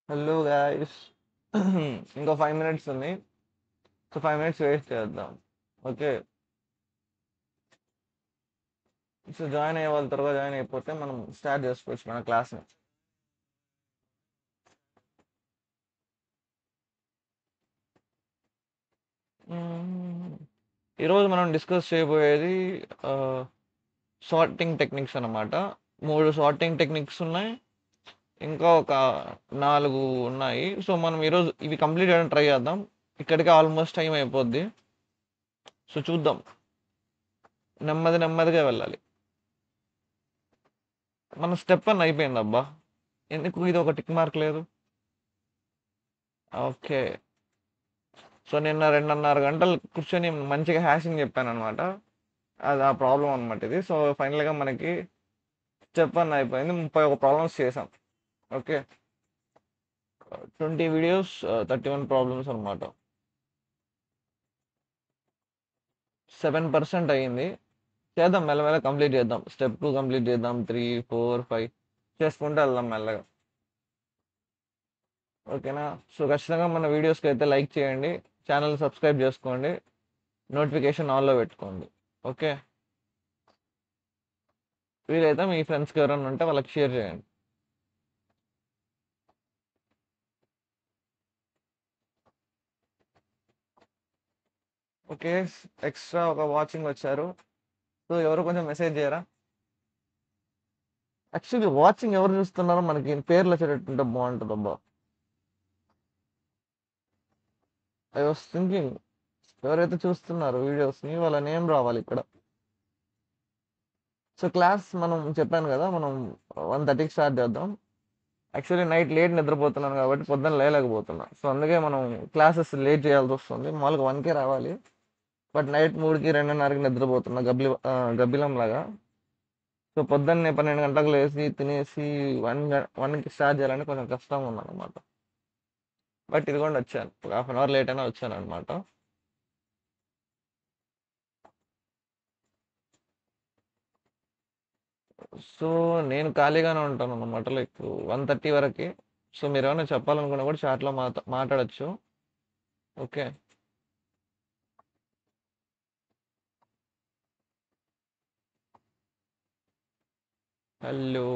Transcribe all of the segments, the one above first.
Hello guys. ఇంకో 5 minutes ఉంది. So 5 minutes waste చేద్దాం. ఓకే. సో జాయిన్ అయ్యే వాళ్ళు త్వరగా జాయిన్ అయిపోతే మనం స్టార్ట్ చేసుకోవచ్చు మన క్లాస్ని. ఈరోజు మనం డిస్కస్ చేయబోయేది సార్టింగ్ టెక్నిక్స్ అన్నమాట. 3 సార్టింగ్ టెక్నిక్స్ ఉన్నాయి, ఇంకా ఒక 4 ఉన్నాయి. సో మనం ఈరోజు ఇవి కంప్లీట్ చేయడానికి ట్రై చేద్దాం. ఇక్కడికి ఆల్మోస్ట్ టైం అయిపోద్ది. సో చూద్దాం, నెమ్మదిగా వెళ్ళాలి. మన స్టెప్ 1 అయిపోయింది అబ్బా. ఎందుకు ఇది ఒక టిక్ మార్క్ లేదు? ఓకే. సో నిన్న 2.5 గంటలు కూర్చొని మంచిగా హ్యాషింగ్ చెప్పాను అనమాట. అది ఆ ప్రాబ్లం అనమాట ఇది. సో ఫైనల్గా మనకి స్టెప్ 1 అయిపోయింది. 31 ప్రాబ్లమ్స్ చేసాం. ఓకే. 20 వీడియోస్, 31 ప్రాబ్లమ్స్ అనమాట. 7% అయ్యింది. చేద్దాం, మెల్లమెల్ల కంప్లీట్ చేద్దాం. స్టెప్ 2 కంప్లీట్ చేద్దాం, 3, 4, 5 చేసుకుంటూ వెళ్దాం మెల్లగా. ఓకేనా? సో ఖచ్చితంగా మన వీడియోస్కి అయితే లైక్ చేయండి, ఛానల్ సబ్స్క్రైబ్ చేసుకోండి, నోటిఫికేషన్ ఆన్లో పెట్టుకోండి. ఓకే. వీలైతే మీ ఫ్రెండ్స్కి ఎవరైనా ఉంటే వాళ్ళకి షేర్ చేయండి. ఓకే. ఎక్స్ట్రా ఒక వాచింగ్ వచ్చారు. సో ఎవరు కొంచెం మెసేజ్ చేయరా? యాక్చువల్లీ వాచింగ్ ఎవరు చూస్తున్నారో మనకి పేర్లు వచ్చేటట్టుంటే బాగుంటుంది అబ్బా. ఐ వాస్ థింకింగ్, ఎవరైతే చూస్తున్నారు వీడియోస్ని వాళ్ళ నేమ్ రావాలి ఇక్కడ. సో క్లాస్ మనం చెప్పాను కదా, మనం 1:30కి స్టార్ట్ చేద్దాం. యాక్చువల్లీ నైట్ లేట్ నిద్రపోతున్నాను కాబట్టి పొద్దున్న లేలేకపోతున్నా. సో అందుకే మనం క్లాసెస్ లేట్ చేయాల్సి వస్తుంది. మామూలుగా 1కే రావాలి, బట్ నైట్ 3కి 2:30కి నిద్రపోతున్నా గబ్బిలం లాగా. సో పొద్దున్నే 12 గంటలకు లేచి తినేసి 1కి స్టార్ట్ చేయాలంటే కొంచెం కష్టంగా ఉందన్నమాట. బట్ ఇదిగోండి వచ్చాను, ఒక హాఫ్ అన్ అవర్ లేట్ అయినా వచ్చాను అనమాట. సో నేను ఖాళీగానే ఉంటాను అన్నమాట, లైక్ 1:30 వరకు. సో మీరు ఏమైనా చెప్పాలనుకున్నా కూడా చాట్లో మాట్లాడచ్చు. ఓకే. హలో.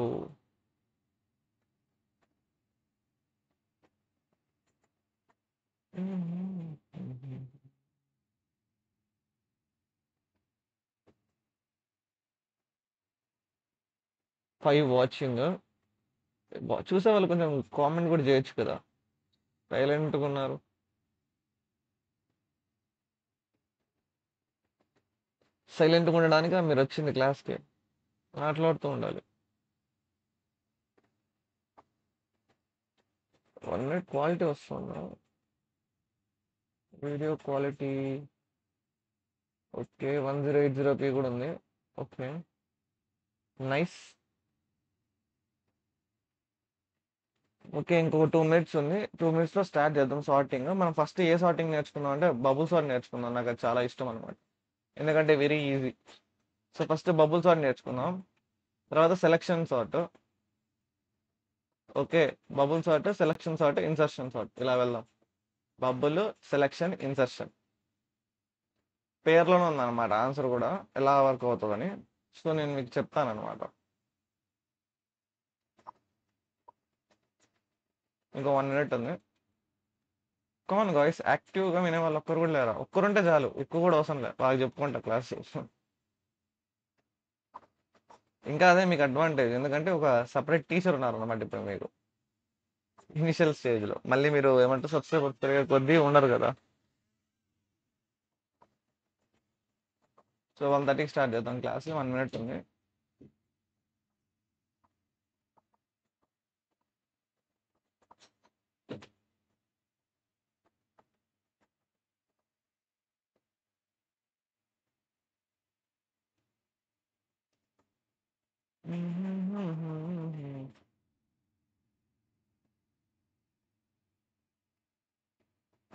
5 వాచింగ్. చూసే వాళ్ళు కొంచెం కామెంట్ కూడా చేయొచ్చు కదా, సైలెంట్గా ఉన్నారు. సైలెంట్గా ఉండడానికి మీరు వచ్చింది క్లాస్కి, మాట్లాడుతూ ఉండాలి. 1 minute క్వాలిటీ వస్తుందా? Video quality okay. 1080p కూడా ఉంది. Okay, nice. ఓకే, ఇంకొక 2 minutes ఉంది. 2 minutesలో స్టార్ట్ చేద్దాం సార్టింగ్. మనం ఫస్ట్ ఏ సార్టింగ్ నేర్చుకుందాం అంటే బబుల్ సార్ట్ నేర్చుకుందాం. నాకు అది చాలా ఇష్టం అనమాట, ఎందుకంటే very easy. So first bubble sort నేర్చుకుందాం, తర్వాత selection sort. Okay. Bubble sort, selection sort, insertion sort, ఇలా వెళ్దాం. Bubble, selection, insertion. పేర్లోనే ఉందన్నమాట ఆన్సర్ కూడా ఎలా వర్క్ అవుతుందని. సో నేను మీకు చెప్తాను అనమాట. ఇంకో 1 minute ఉంది. కామన్ గాయస్, యాక్టివ్గా వినే వాళ్ళు ఒక్కరు కూడా లేరా? ఒక్కరుంటే చాలు, ఎక్కువ కూడా అవసరం లేదు, బాగా చెప్పుకుంటా క్లాస్. ఇంకా అదే మీకు అడ్వాంటేజ్, ఎందుకంటే ఒక సపరేట్ టీచర్ ఉన్నారు అన్నమాట ఇప్పుడు మీకు ఇనిషియల్ స్టేజ్లో. మళ్ళీ మీరు ఏమంటారు, సబ్స్క్రైబర్ పెరిగే కొద్దీ ఉండరు కదా. సో 1:30కి స్టార్ట్ చేద్దాం క్లాస్. 1 minute ఉంది.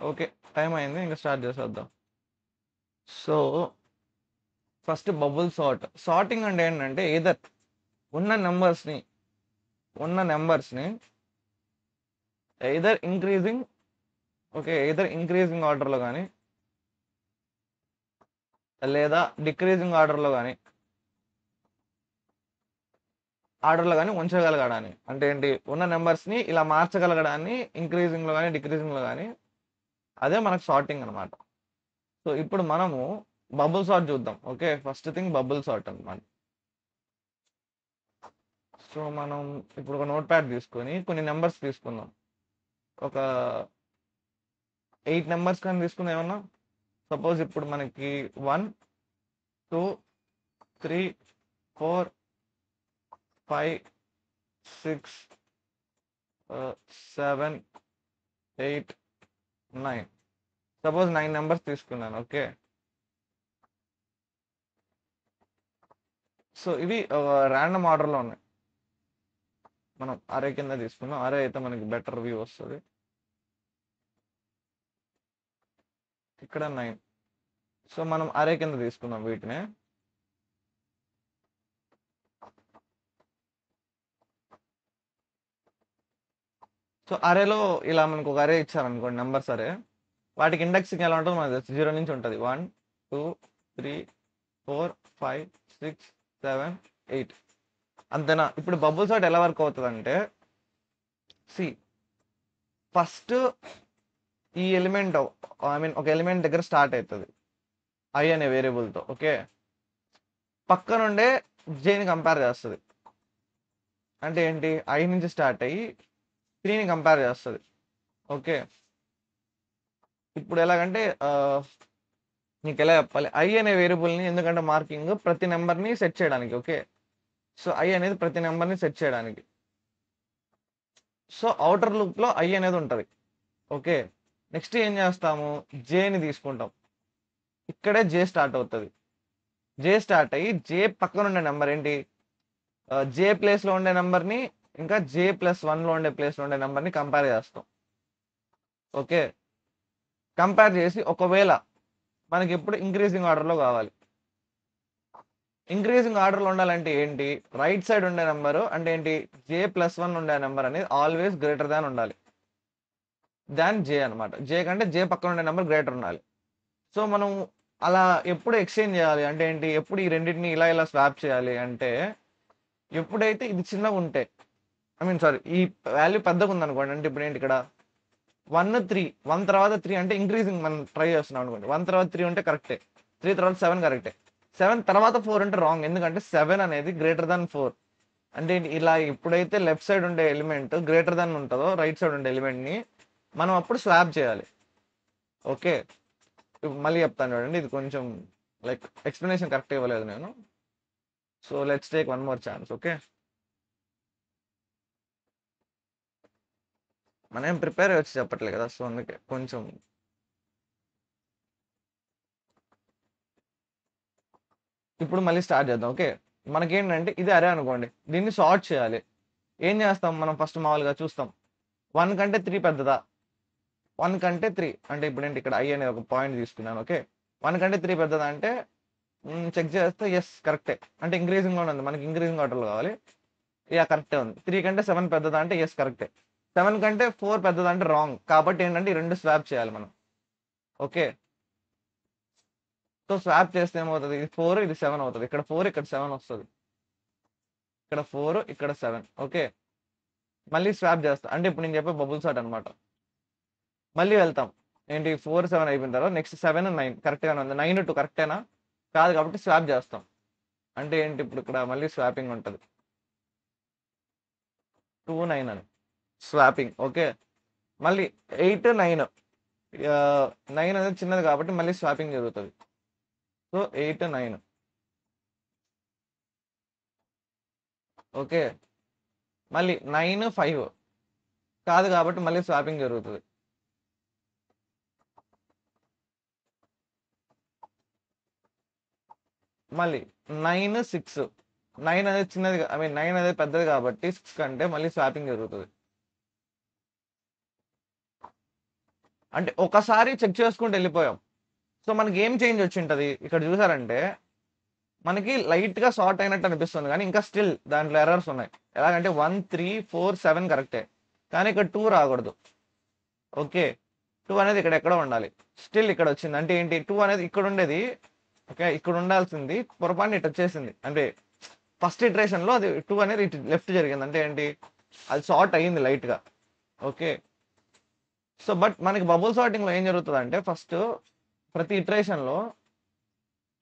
ఓకే, టైం అయింది, ఇంకా స్టార్ట్ చేసేద్దాం. సో ఫస్ట్ బబుల్ సార్టింగ్ అంటే ఏంటంటే, ఉన్న నెంబర్స్ని ఉన్న నెంబర్స్ని either increasing, okay, either increasing ఆర్డర్లో కానీ లేదా డిక్రీజింగ్ ఆర్డర్లో కానీ ఉంచగలగడాన్ని, అంటే ఏంటి, ఉన్న నెంబర్స్ని ఇలా మార్చగలగడాన్ని ఇంక్రీజింగ్లో కానీ డిక్రీజింగ్లో కానీ, అదే మనకు సార్టింగ్ అనమాట. సో ఇప్పుడు మనము బబుల్ సార్ట్ చూద్దాం. Okay, first thing bubble sort అనమాట. సో మనం ఇప్పుడు ఒక నోట్ ప్యాడ్ తీసుకొని కొన్ని నెంబర్స్ తీసుకుందాం. ఒక 8 నెంబర్స్ కానీ తీసుకుందాం ఏమన్నా. సపోజ్ ఇప్పుడు మనకి 1 2 3 4 5 6 7 8 9, సపోజ్ 9 నెంబర్స్ తీసుకున్నాను. ఓకే, సో ఇవి ర్యాండమ్ ఆర్డర్లో ఉన్నాయి. మనం అరే కింద తీసుకుందాం. అరే అయితే మనకి బెటర్ వ్యూ వస్తుంది. ఇక్కడ 9. సో మనం అరే కింద తీసుకుందాం వీటిని. సో అరేలో ఇలా మనకు ఒక అరే ఇచ్చారనుకోండి, నెంబర్స్ అరే, వాటికి ఇండెక్సింగ్ ఎలా ఉంటుందో మనకు తెలుసు. 0 నుంచి ఉంటుంది. 1 2 3 4 5 6 7 8, అంతేనా. ఇప్పుడు బబుల్ సార్ట్ ఎలా వర్క్ అవుతుంది అంటే, సి ఫస్ట్ ఈ ఎలిమెంట్, ఐ మీన్ ఒక ఎలిమెంట్ దగ్గర స్టార్ట్ అవుతుంది ఐ అనే వేరియబుల్తో. ఓకే, పక్కనుండే జేని కంపేర్ చేస్తుంది. అంటే ఏంటి, ఐ నుంచి స్టార్ట్ అయ్యి 3ని కంపేర్ చేస్తుంది. ఓకే, ఇప్పుడు ఎలాగంటే నీకు ఎలా చెప్పాలి, ఐ అనే వేరియబుల్ని, ఎందుకంటే మార్కింగ్ ప్రతి నెంబర్ని సెట్ చేయడానికి. ఓకే, సో ఐ అనేది ప్రతి నెంబర్ని సెట్ చేయడానికి. సో అవుటర్ లూప్లో ఐ అనేది ఉంటుంది. ఓకే, నెక్స్ట్ ఏం చేస్తాము, జేని తీసుకుంటాం. ఇక్కడే జే స్టార్ట్ అవుతుంది. జే స్టార్ట్ అయ్యి జే పక్కన ఉండే నెంబర్ ఏంటి, జే ప్లేస్లో ఉండే నెంబర్ని ఇంకా జే +1లో ఉండే ప్లేస్లో ఉండే నెంబర్ని కంపేర్ చేస్తాం. ఓకే, కంపేర్ చేసి ఒకవేళ మనకి ఎప్పుడు ఇంక్రీజింగ్ ఆర్డర్లో కావాలి. ఇంక్రీజింగ్ ఆర్డర్లో ఉండాలంటే ఏంటి, రైట్ సైడ్ ఉండే నెంబరు అంటే ఏంటి, జే +1 ఉండే నెంబర్ అనేది ఆల్వేస్ గ్రేటర్ దాన్ ఉండాలి, దాన్ జే అనమాట. జే కంటే జే పక్కన ఉండే నెంబర్ గ్రేటర్ ఉండాలి. సో మనం అలా ఎప్పుడు ఎక్స్చేంజ్ చేయాలి అంటే ఏంటి, ఎప్పుడు ఈ రెండింటిని ఇలా ఇలా స్వాప్ చేయాలి అంటే, ఎప్పుడైతే ఇది చిన్నగా ఉంటే, ఐ మీన్ సారీ, ఈ వాల్యూ పెద్దగా ఉందనుకోండి. అంటే ఇప్పుడు ఏంటి, ఇక్కడ 1 3, 1 తర్వాత 3 అంటే ఇంక్రీజింగ్ మనం ట్రై చేస్తున్నాం అనుకోండి. 1 తర్వాత 3 ఉంటే కరెక్టే, 3 తర్వాత 7 కరెక్టే, 7 తర్వాత 4 అంటే రాంగ్, ఎందుకంటే 7 అనేది గ్రేటర్ దాన్ 4. అంటే ఇలా ఎప్పుడైతే లెఫ్ట్ సైడ్ ఉండే ఎలిమెంట్ గ్రేటర్ దాన్ ఉంటుందో రైట్ సైడ్ ఉండే ఎలిమెంట్ని, మనం అప్పుడు స్వాప్ చేయాలి. ఓకే, మళ్ళీ చెప్తాను చూడండి, ఇది కొంచెం లైక్ ఎక్స్ప్లెనేషన్ కరెక్ట్ ఇవ్వలేదు నేను. So let's take one more chance. Okay, మనం ఏం ప్రిపేర్ వచ్చి చెప్పట్లేదు కదా, సో అందుకే కొంచెం. ఇప్పుడు మళ్ళీ స్టార్ట్ చేద్దాం. ఓకే, మనకేంటంటే ఇది అరే అనుకోండి, దీన్ని సార్ట్ చేయాలి. ఏం చేస్తాం మనం, ఫస్ట్ మామూలుగా చూస్తాం 1 కంటే 3 పెద్దదా, 1 కంటే 3 అంటే ఇప్పుడు ఏంటి, ఇక్కడ ఐ అనే ఒక పాయింట్ తీసుకున్నాను. ఓకే, 1 కంటే 3 పెద్దదా అంటే చెక్ చేస్తే ఎస్ కరెక్టే, అంటే ఇంక్రీజింగ్లో ఉంది, మనకి ఇంక్రీజింగ్ ఆర్డర్లో కావాలి. యా కరెక్టే ఉంది. 3 కంటే 7 పెద్దదా అంటే ఎస్ కరెక్టే. 7 కంటే 4 పెద్దదా అంటే రాంగ్. కాబట్టి ఏంటంటే ఈ రెండు స్వాప్ చేయాలి మనం. ఓకే, సో స్వాప్ చేస్తే ఏమవుతుంది, ఇది 4 ఇది 7 అవుతుంది. ఇక్కడ 4 ఇక్కడ 7 వస్తుంది, ఇక్కడ 4 ఇక్కడ 7. ఓకే, మళ్ళీ స్వాప్ చేస్తా, అంటే ఇప్పుడు నేను చెప్పే బబుల్ సార్ట్ అనమాట. మళ్ళీ వెళ్తాం, ఏంటి 4 7 అయిపోయిన తర్వాత నెక్స్ట్ 7 9 కరెక్ట్గానే ఉంది. 9 2 కరెక్టేనా, కాదు, కాబట్టి స్వాప్ చేస్తాం. అంటే ఏంటి, ఇప్పుడు ఇక్కడ మళ్ళీ స్వాపింగ్ ఉంటుంది, 2 9 అని స్వాపింగ్. ఓకే, మళ్ళీ 8 9, 9 అనేది చిన్నది కాబట్టి మళ్ళీ స్వాపింగ్ జరుగుతుంది. సో 8 9. ఓకే, మళ్ళీ 9 5 కాదు కాబట్టి మళ్ళీ స్వాపింగ్ జరుగుతుంది. మళ్ళీ 9 6, 9 అనేది చిన్నది, ఐ మీన్ 9 అనేది పెద్దది కాబట్టి 6 కంటే మళ్ళీ స్వాపింగ్ జరుగుతుంది. అంటే ఒకసారి చెక్ చేసుకుంటూ వెళ్ళిపోయాం. సో మనకి ఏం చేంజ్ వచ్చి ఉంటుంది, ఇక్కడ చూసారంటే మనకి లైట్గా సార్ట్ అయినట్టు అనిపిస్తుంది, కానీ ఇంకా స్టిల్ దాంట్లో ఎర్రర్స్ ఉన్నాయి. ఎలాగంటే 1 3 4 7 కరెక్టే, కానీ ఇక్కడ 2 రాకూడదు. ఓకే. 2 అనేది ఇక్కడ ఎక్కడో ఉండాలి. స్టిల్ ఇక్కడ వచ్చింది. అంటే ఏంటి 2 అనేది ఇక్కడ ఉండేది. ఓకే. ఇక్కడ ఉండాల్సింది పొరపాటున ఇటు వచ్చేసింది. అంటే ఫస్ట్ ఇటరేషన్‌లో అది 2 అనేది ఇటు లెఫ్ట్ జరిగింది. అంటే ఏంటి అది సార్ట్ అయ్యింది లైట్‌గా. ఓకే. సో, బట్ మనకి బబుల్ సార్టింగ్‌లో ఏం జరుగుతదంటే ఫస్ట్ ప్రతి ఇటరేషన్‌లో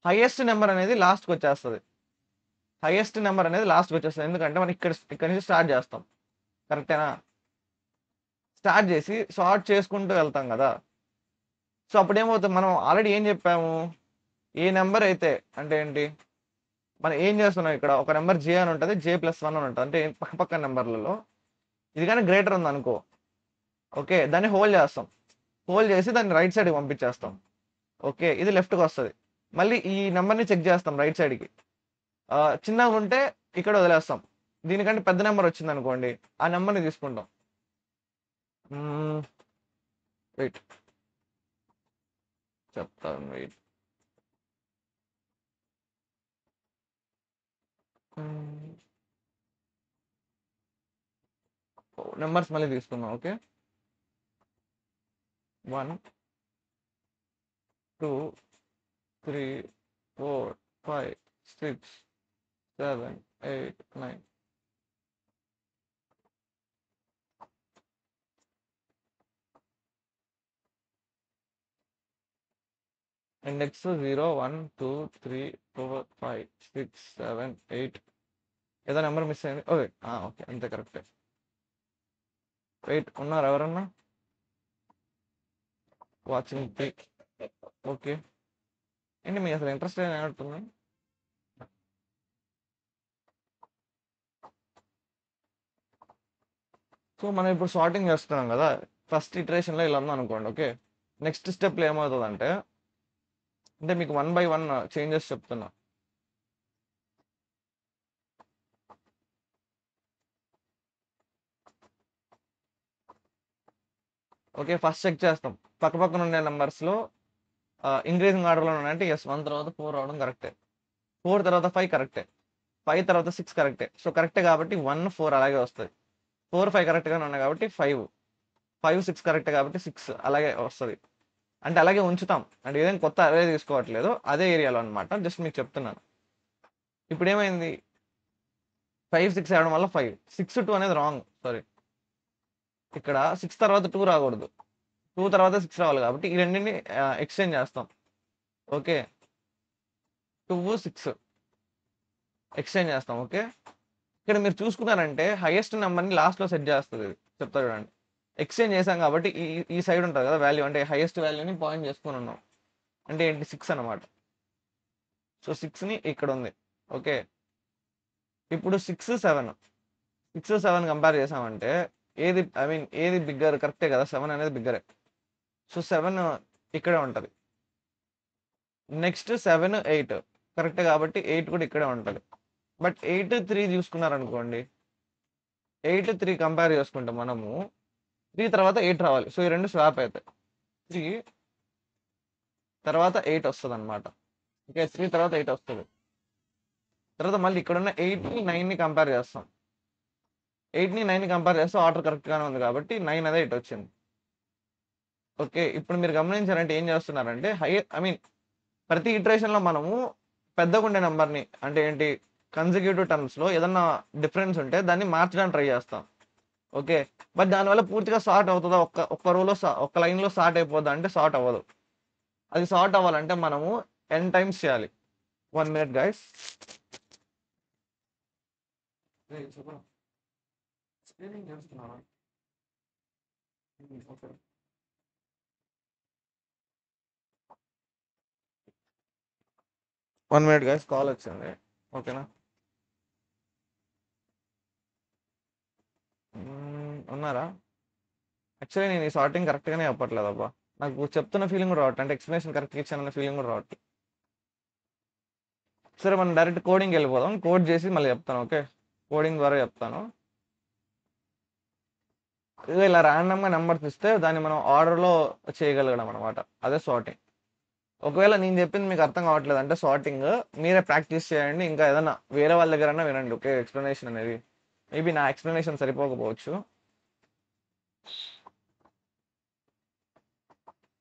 హైయెస్ట్ నంబర్ అనేది లాస్ట్‌కి వచ్చేస్తది. హైయెస్ట్ నంబర్ అనేది లాస్ట్‌కి వచ్చేస్తది. ఎందుకంటే మనం ఇక్కడ నుంచి స్టార్ట్ చేస్తాం. కరెక్టేనా? స్టార్ట్ చేసి సార్ట్ చేసుకుంటూ వెళ్తాం కదా! సో, అప్పుడేమవుతుంది మనం ఆల్రెడీ ఏం చెప్పాము? ఏ నంబర్ అయితే అంటే ఏంటి? మనం ఏం చేస్తున్నాం ఇక్కడ ఒక నంబర్ జే అని ఉంటది. జే+1 అని ఉంటది. అంటే పక్కపక్కన నంబర్‌లలో ఇది గాని గ్రేటర్ ఉందనుకో ఓకే. దాన్ని హోల్డ్ చేస్తాం. హోల్డ్ చేసి దాన్ని రైట్ సైడ్‌కి పంపించేస్తాం. ఓకే. ఇది లెఫ్ట్‌కొస్తది. మళ్ళీ ఈ నంబర్‌ని చెక్ చేస్తాం రైట్ సైడ్‌కి. చిన్నగుంటే ఇక్కడ వదిలేస్తాం. దీనికంటే పెద్ద నంబర్ వచ్చిందనుకోండి, ఆ నంబర్‌ని తీసుకుంటాం. హ్మ్. వెయిట్ చెప్తాను వెయిట్. హ్మ్. నంబర్స్ మళ్ళీ తీసుకుందాం. ఓకే. 1, 2, 3, 4, 5, 6, 7, 8, 9. ఇండెక్స్ 0, 1, 2, 3, 4, 5, 6, 7, 8 ఏదో నెంబర్ మిస్ అయింది. ఓకే. ఓకే. అంతే కరెక్టే. వెయిట్ ఉన్నారా ఎవరన్నా? Watching pic. ఓకే. ఏంటి మీకు అసలు ఇంట్రెస్ట్ ఏనట్టుంది? సో, మనం ఇప్పుడు సార్టింగ్ చేస్తున్నాం కదా! ఫస్ట్ ఇటరేషన్‌లో ఇలా ఉందనుకోండి. ఓకే. నెక్స్ట్ స్టెప్‌లో ఏమవుతదంటే, అంటే మీకు వన్ బై వన్ చేంజెస్ చెప్తున్నా. ఓకే. ఫస్ట్ చెక్ చేస్తాం. పక్కపక్కన ఉండే నంబర్స్‌లో ఇంక్రీజింగ్ ఆర్డర్‌లో ఉన్నాయంటే యెస్. 1 తర్వాత 4 రావడం కరెక్టే. 4 తర్వాత 5 కరెక్టే. 5 తర్వాత 6 కరెక్టే. సో, కరెక్టే కాబట్టి 1, 4 అలాగే వస్తది. 4, 5 కరెక్ట్‌గానే ఉన్నాయి కాబట్టి 5. 5, 6 కరెక్టే కాబట్టి 6 అలాగే వస్తది. అంటే అలాగే ఉంచుతాం. అంటే ఏదైనా కొత్త అర్రే తీసుకోవట్లేదు. అదే ఏరియాలో అన్నమాట. జస్ట్ మీకు చెప్తున్నాను. ఇప్పుడేమైంది 5, 6 అవ్వడం వల్ల 5. 6, 2 అనేది రాంగ్. సారీ. ఇక్కడ 6 తర్వాత 2 రాకూడదు. 2 తర్వాత 6 రావాలి కాబట్టి ఈ రెండిటిని ఎక్స్చేంజ్ చేస్తాం. ఓకే. 2, 6 ఎక్స్చేంజ్ చేస్తాం. ఓకే. ఇక్కడ మీరు చూసుకున్నారంటే హైయెస్ట్ నంబర్‌ని లాస్ట్‌లో సెట్ చేస్తది ఇది. చెప్తా చూడండి. ఎక్స్చేంజ్ చేసాం కాబట్టి ఈ ఈ సైడ్ ఉంటది కదా! వాల్యూ అంటే హైయెస్ట్ వాల్యూని పాయింట్ చేసుకొని ఉన్నాం. అంటే ఏంటి 6 అన్నమాట. సో, 6ని ఇక్కడ ఉంది. ఓకే. ఇప్పుడు 6, 7. 6, 7 కంపేర్ చేసామంటే ఏది ఐ మీన్ ఏది బిగ్గర్ కరెక్టే కదా! 7 అనేది బిగ్గరే. సో, 7 ఇక్కడే ఉంటది. నెక్స్ట్ 7, 8 కరెక్టే కాబట్టి 8 కూడా ఇక్కడే ఉంటది. బట్ 8, 3 చూసుకున్నారనుకోండి. 8, 3 కంపేర్ చేసుకుంటే మనము 3 తర్వాత 8 రావాలి. సో, ఈ 2 స్వాప్ అయితాయి. 3 తర్వాత 8 వస్తదన్నమాట. ఓకే. 3 తర్వాత 8 వస్తది. తర్వాత మళ్ళీ ఇక్కడున్న 8ని, 9ని కంపేర్ చేస్తాం. 8ని, 9ని కంపేర్ చేస్తే ఆర్డర్ కరెక్ట్‌గానే ఉంది కాబట్టి 9 అదే ఇటొచ్చింది. ఓకే. ఇప్పుడు మీరు గమనించారంటే ఏం చేస్తున్నారంటే ఐ మీన్ ప్రతి ఇటరేషన్‌లో మనము పెద్దగుండే నంబర్‌ని అంటే ఏంటి కన్సిక్యూటివ్ టర్మ్స్‌లో ఏదన్నా డిఫరెన్స్ ఉంటే దాన్ని మార్చడానికి ట్రై చేస్తాం. ఓకే. బట్ దానివల్ల పూర్తిగా సార్ట్ అవుతదా? ఒక్క రోలో ఒక్క లైన్‌లో సార్ట్ అయిపోద్దా అంటే సార్ట్ అవ్వదు. అది సార్ట్ అవ్వాలంటే మనము n టైమ్స్ చేయాలి. 1 మినిట్ గైస్. రేయ్ చెప్పరా? స్క్రీనింగ్ చేస్తున్నావా? ఓకే. 1 మినిట్ గైస్ కాల్ వచ్చింది. ఓకేనా? ఉన్నారా? యాక్చువల్లీ నేను ఈ సార్టింగ్ కరెక్ట్‌గానే చెప్పట్లేదబ్బా! నాకు చెప్తున్న ఫీలింగ్ కూడా రావట్లే. అంటే ఎక్స్‌ప్లనేషన్ కరెక్ట్‌గా ఇచ్చానన్న ఫీలింగ్ కూడా రావట్లే. సరే మనం డైరెక్ట్ కోడింగ్‌కెళ్ళిపోదాం. కోడ్ చేసి మళ్ళీ చెప్తాను. ఓకే. కోడింగ్ ద్వారా చెప్తాను. ఇగో ఇలా రాండమ్‌గా నంబర్స్ ఇస్తే దాన్ని మనం ఆర్డర్‌లో చేయగలగడం అనమాట. అదే సార్టింగ్. ఒకవేళ నేను చెప్పింది మీకు అర్థం కావట్లేదంటే సార్టింగ్ మీరే ప్రాక్టీస్ చేయండి. ఇంకా ఏదన్నా వేరే వాళ్ళ దగ్గరన్నా వినండి. ఓకే. ఎక్స్‌ప్లనేషన్ అనేది. మేబీ నా ఎక్స్‌ప్లనేషన్ సరిపోకపోవచ్చు.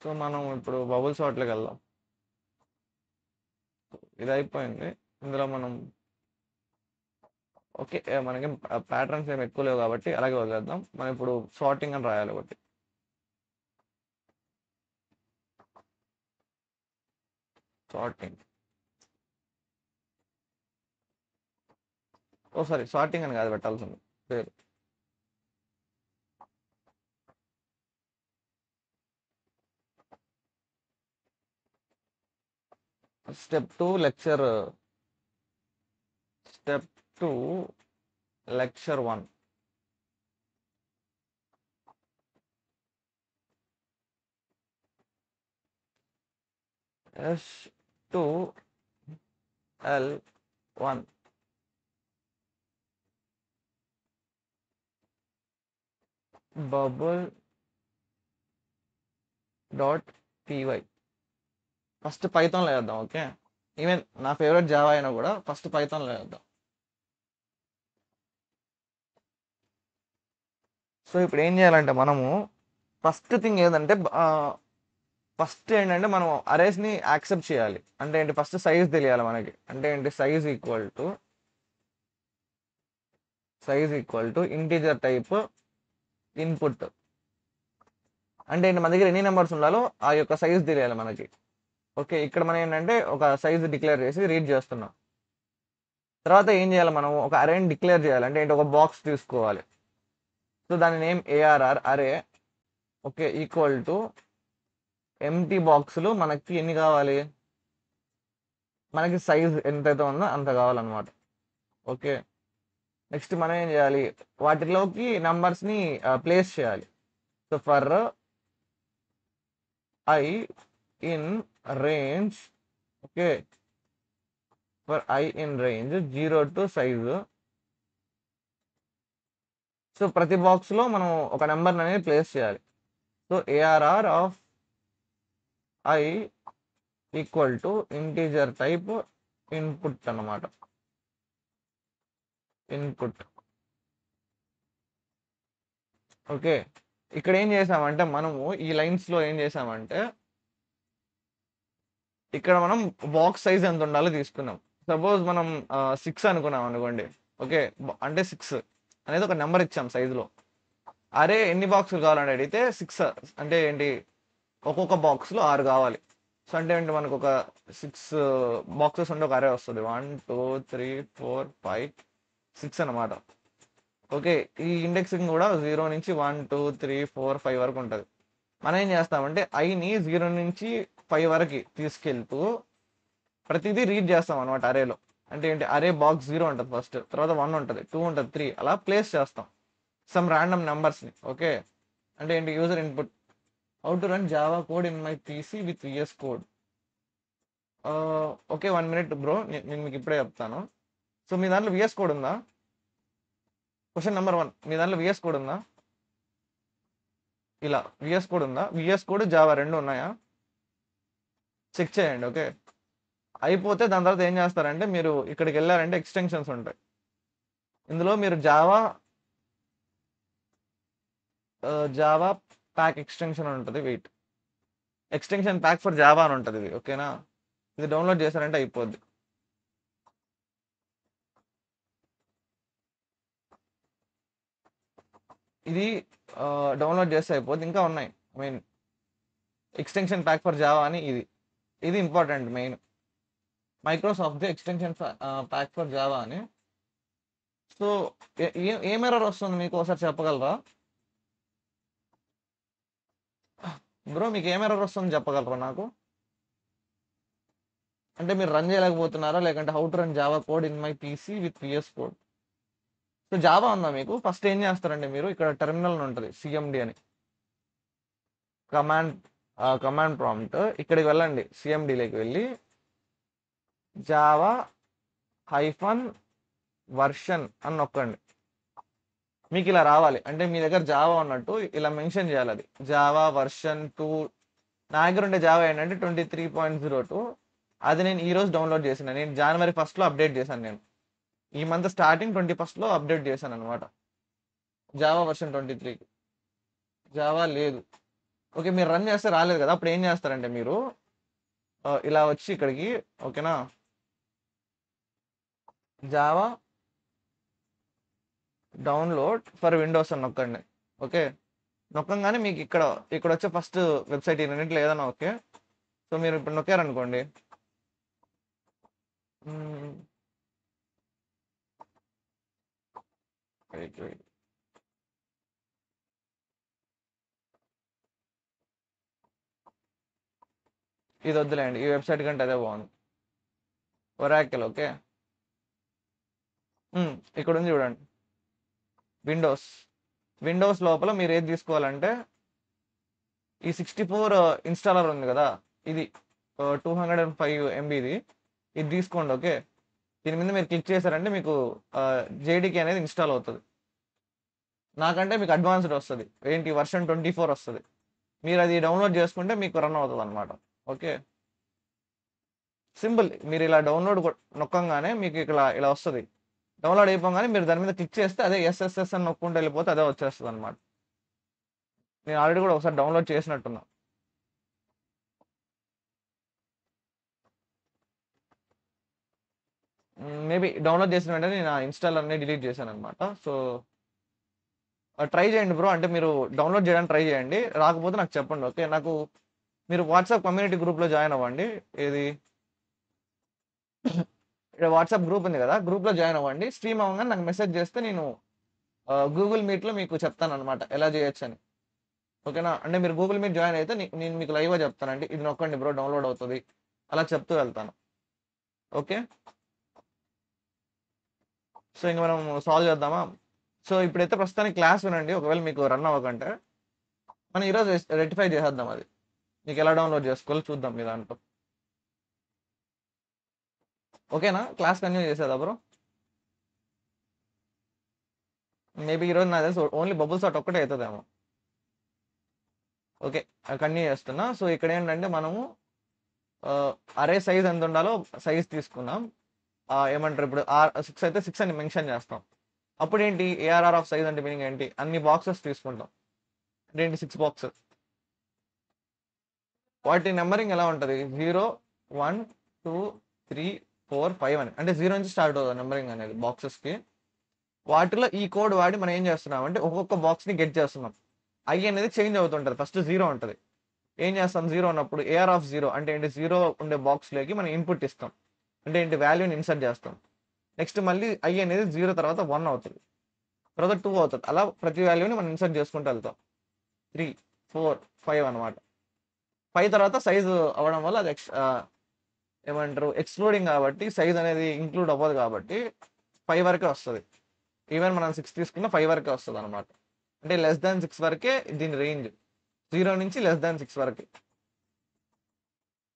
సో మనం ఇప్పుడు బబుల్ సార్ట్లోకి వెళ్దాం. ఇది అయిపోయింది. ఇందులో మనం ఓకే మనకి ప్యాటర్న్స్ ఏమి ఎక్కువ లేవు కాబట్టి అలాగే వదిలేద్దాం. మనం ఇప్పుడు సార్టింగ్ అని రాయాలి ఒకటి. సార్టింగ్ సారీ సార్టింగ్ అని కాదు పెట్టాల్సింది పేరు. Step 2 lecture 1. S2L1 bubble.py. First పైథాన్లో వేద్దాం. ఓకే, ఈవెన్ నా ఫేవరెట్ జావా అయినా కూడా ఫస్ట్ పైథాన్లో వేద్దాం. సో ఇప్పుడు ఏం చేయాలంటే మనము ఫస్ట్ థింగ్ ఏంటంటే ఫస్ట్ ఏంటంటే మనం అరేస్ని యాక్సెప్ట్ చేయాలి. అంటే ఏంటి, ఫస్ట్ సైజ్ తెలియాలి మనకి. అంటే ఏంటి, size equal to integer type input. అంటే ఏంటి, మన దగ్గర ఎన్ని నెంబర్స్ ఉండాలో ఆ యొక్క సైజ్ తెలియాలి మనకి. ఓకే, ఇక్కడ మనం ఏంటంటే ఒక సైజ్ డిక్లేర్ చేసి రీడ్ చేస్తున్నాం. తర్వాత ఏం చేయాలి, మనం ఒక అరేని డిక్లేర్ చేయాలి. అంటే ఏంటి, ఒక బాక్స్ తీసుకోవాలి. సో దాని నేమ్ ARR అరే. ఓకే, ఈక్వల్ టు ఎంటీ బాక్సులు మనకి ఎన్ని కావాలి, మనకి సైజ్ ఎంతైతే ఉందో అంత కావాలన్నమాట. ఓకే, నెక్స్ట్ మనం ఏం చేయాలి, వాటిలోకి నంబర్స్ని ప్లేస్ చేయాలి. So for I in range, okay, for I in range 0 to size. So ప్రతి బాక్స్లో మనం ఒక నెంబర్ అనేది ప్లేస్ చేయాలి. So ARR of I equal to integer type input అన్నమాట. ఇన్పుట్. ఓకే, ఇక్కడ ఏం చేసామంటే మనము ఈ లైన్స్లో ఏం చేసామంటే ఇక్కడ మనం బాక్స్ సైజ్ ఎంత ఉండాలో తీసుకున్నాం. సపోజ్ మనం 6 అనుకున్నాం అనుకోండి. ఓకే, అంటే 6 అనేది ఒక నెంబర్ ఇచ్చాం సైజులో. అరే ఎన్ని బాక్సులు కావాలని అడిగితే 6 అంటే ఏంటి, ఒక్కొక్క బాక్స్లో 6 కావాలి. సో అంటే ఏంటి, మనకు ఒక 6 బాక్సెస్ ఉంటే ఒక అరే వస్తుంది. 1 2 3 4 5 6 అనమాట. ఓకే, ఈ ఇండెక్సింగ్ కూడా 0 నుంచి 1 2 3 4 5 వరకు ఉంటుంది. మనం ఏం చేస్తామంటే ఐని 0 నుంచి 5 వరకు తీసుకెళ్తూ ప్రతిదీ రీడ్ చేస్తాం అనమాట అరేలో. అంటే ఏంటి, అరే బాక్స్ 0 ఉంటుంది ఫస్ట్, తర్వాత 1 ఉంటుంది, 2 ఉంటుంది, 3 అలా ప్లేస్ చేస్తాం సమ్ ర్యాండమ్ నెంబర్స్ని. ఓకే, అంటే ఏంటి, user input how to run Java code in my PC with VS code. Okay 1 minute bro, నేను మీకు ఇప్పుడే చెప్తాను. సో మీ దాంట్లో VS కోడ్ ఉందా? క్వశ్చన్ నెంబర్ 1, మీ దాంట్లో VS కోడ్ ఉందా? ఇలా VS కోడ్ ఉందా? VS కోడ్ జావా రెండు ఉన్నాయా చెక్ చేయండి. ఓకే, అయిపోతే దాని తర్వాత ఏం చేస్తారంటే మీరు ఇక్కడికి వెళ్ళారంటే ఎక్స్టెన్షన్స్ ఉంటాయి. ఇందులో మీరు జావా ప్యాక్ ఎక్స్టెన్షన్ ఉంటుంది. Wait, extension pack for Java అని ఉంటుంది ఇది. ఓకేనా, ఇది డౌన్లోడ్ చేశారంటే అయిపోద్ది. ఇది డౌన్లోడ్ చేస్తే అయిపోద్ది. ఇంకా ఉన్నాయి main extension pack for Java అని. ఇది important main. Microsoft extension pack for Java అని. సో ఏం ఎర్రర్ వస్తుంది మీకు ఒకసారి చెప్పగలరా బ్రో? మీకు ఏం ఎర్రర్ వస్తుంది చెప్పగలరా నాకు? అంటే మీరు రన్ చేయలేకపోతున్నారా, లేకంటే how to run Java code in my PC with VS code. So Java ఉందా మీకు? ఫస్ట్ ఏం చేస్తారంటే మీరు ఇక్కడ టెర్మినల్ ఉంటుంది CMD అని, కమాండ్ ప్రాంప్ట్. ఇక్కడికి వెళ్ళండి, CMDలోకి వెళ్ళి జావా -వర్షన్ అని నొక్కండి. మీకు ఇలా రావాలి. అంటే మీ దగ్గర జావా ఉన్నట్టు ఇలా మెన్షన్ చేయాలి. అది జావా వర్షన్ 2. నా దగ్గర ఉండే జావా ఏంటంటే 23.02. అది నేను ఈరోజు డౌన్లోడ్ చేశాను. నేను January 1 అప్డేట్ చేశాను. నేను ఈ మంత్ స్టార్టింగ్ 21 అప్డేట్ చేశాను అనమాట జావా వర్షన్ 23కి. జావా లేదు. ఓకే. మీరు రన్ చేస్తే రాలేదు కదా! అప్పుడు ఏం చేస్తారంటే మీరు ఇలా వచ్చి ఇక్కడికి ఓకేనా? జావా డౌన్‌లోడ్ ఫర్ విండోస్ అని నొక్కండి. ఓకే. నొక్కంగానే మీకు ఇక్కడొచ్చే ఫస్ట్ వెబ్‌సైట్ ఈ రెండిట్లో ఏదైనా ఓకే. సో, మీరు ఇప్పుడు నొక్కారనుకోండి. హ్మ్. Wait, wait. ఇది వద్దులేండి. ఈ వెబ్‌సైట్ కంటే అదే బాగుంది. Oracle okay. ఇక్కడుంది చూడండి. విండోస్. విండోస్ లోపల మీరు ఏది తీసుకోవాలంటే ఈ 64 ఇన్‌స్టాలర్ ఉంది కదా! ఇది 205 ఎంబీది. ఇది తీసుకోండి ఓకే. దీని మీద మీరు క్లిక్ చేశారంటే మీకు జేడీకే అనేది ఇన్‌స్టాల్ అవుతది. నాకంటే మీకు అడ్వాన్స్‌డ్ వస్తది. ఏంటి వర్షన్ 24 వస్తది. మీరది డౌన్‌లోడ్ చేసుకుంటే మీకు రన్ అవుతదనమాట. ఓకే. సింపుల్. మీరిలా డౌన్‌లోడ్ నొక్కంగానే మీకు ఇలా వస్తది. డౌన్‌లోడ్ అయిపోగానే మీరు దాని మీద క్లిక్ చేస్తే అదే ఎస్ఎస్ఎస్ అని నొక్కుంటూ వెళ్ళిపోతే అదే వచ్చేస్తదనమాట. నేను ఆల్రెడీ కూడా ఒకసారి డౌన్‌లోడ్ చేసినట్టున్నా. మేబీ డౌన్‌లోడ్ చేసిన వెంటనే నేను ఆ ఇన్‌స్టాలర్‌ని డిలీట్ చేశాననమాట. సో, ట్రై చేయండి బ్రో. అంటే మీరు డౌన్‌లోడ్ చేయడానికి ట్రై చేయండి. రాకపోతే నాకు చెప్పండి. ఓకే. మీరు వాట్సాప్ కమ్యూనిటీ గ్రూప్‌లో జాయిన్ అవ్వండి. ఏది ఇక్కడ వాట్సాప్ గ్రూప్ ఉంది కదా! గ్రూప్‌లో జాయిన్ అవ్వండి. స్ట్రీమ్ అవ్వంగానే నాకు మెసేజ్ చేస్తే నేను గూగుల్ మీట్‌లో మీకు చెప్తాననమాట ఎలా చేయొచ్చని. ఓకేనా? అంటే మీరు గూగుల్ మీట్ జాయిన్ అయితే నేను మీకు లైవ్‌గా చెప్తానండి. ఇది నొక్కండి బ్రో డౌన్‌లోడ్ అవుతది. అలా చెప్తూ వెళ్తాను. ఓకే. సో, ఇంక మనం సాల్వ్ చేద్దామా? సో, ఇప్పుడైతే ప్రస్తుతానికి క్లాస్ వినండి. ఒకవేళ మీకు రన్ అవ్వకంటే మనం ఈరోజు రెక్టిఫై చేసేద్దాం అది. మీకెలా డౌన్‌లోడ్ చేసుకోవాలో చూద్దాం మీ దాంట్లో. ఓకేనా? క్లాస్ కంటిన్యూ చేసేదా బ్రో? మేబీ ఈరోజు నాకు తెలిసి ఓన్లీ బబుల్ సార్ట్ ఒక్కటే అయితదేమో. ఓకే. కంటిన్యూ చేస్తున్నా. సో, ఇక్కడేంటంటే మనము అరే సైజ్ ఎంత ఉండాలో సైజ్ తీసుకున్నాం. ఏమంటారు ఇప్పుడు 6 అయితే 6 అని మెన్షన్ చేస్తాం. అప్పుడేంటి ఏఆర్ఆర్ ఆఫ్ సైజ్ అంటే మీనింగ్ ఏంటి? అన్ని బాక్సెస్ తీసుకుంటాం. అంటే ఏంటి 6 బాక్సెస్. వాటి నంబరింగ్ ఎలా ఉంటది? 0, 1, 2, 3, 4, 5 అని. అంటే 0 నుంచి స్టార్ట్ అవుతది నంబరింగ్ అనేది బాక్సెస్‌కి. వాటిలో ఈ కోడ్ వాడి మనం ఏం చేస్తున్నామంటే ఒక్కొక్క బాక్స్‌ని గెట్ చేస్తున్నాం. ఐ అనేది చేంజ్ అవుతుంటది. ఫస్ట్ 0 ఉంటది. ఏం చేస్తాం 0 ఉన్నప్పుడు ఏఆర్ ఆఫ్ 0 అంటే ఏంటి 0 ఉండే బాక్స్‌లోకి మనం ఇన్పుట్ ఇస్తాం. అంటే ఏంటి వాల్యూని ఇన్సర్ట్ చేస్తాం. నెక్స్ట్ మళ్ళీ ఐ అనేది 0 తర్వాత 1 అవుతది. తర్వాత 2 అవుతది. అలా ప్రతి వాల్యూని మనం ఇన్సర్ట్ చేసుకుంటూ వెళ్తాం. 3, 4, 5 అనమాట. 5 తర్వాత సైజ్ అవ్వడం వల్ల అది ఏమంటారు ఎక్స్‌క్లూడింగ్ కాబట్టి సైజ్ అనేది ఇంక్లూడ్ అవ్వదు కాబట్టి 5 వరకే వస్తది. ఈవెన్ మనం 6 తీసుకున్న 5 వరకే వస్తదనమాట. అంటే లెస్ థాన్ 6 వరకే దీని రేంజ్. 0 నుంచి లెస్ థాన్ 6 వరకి.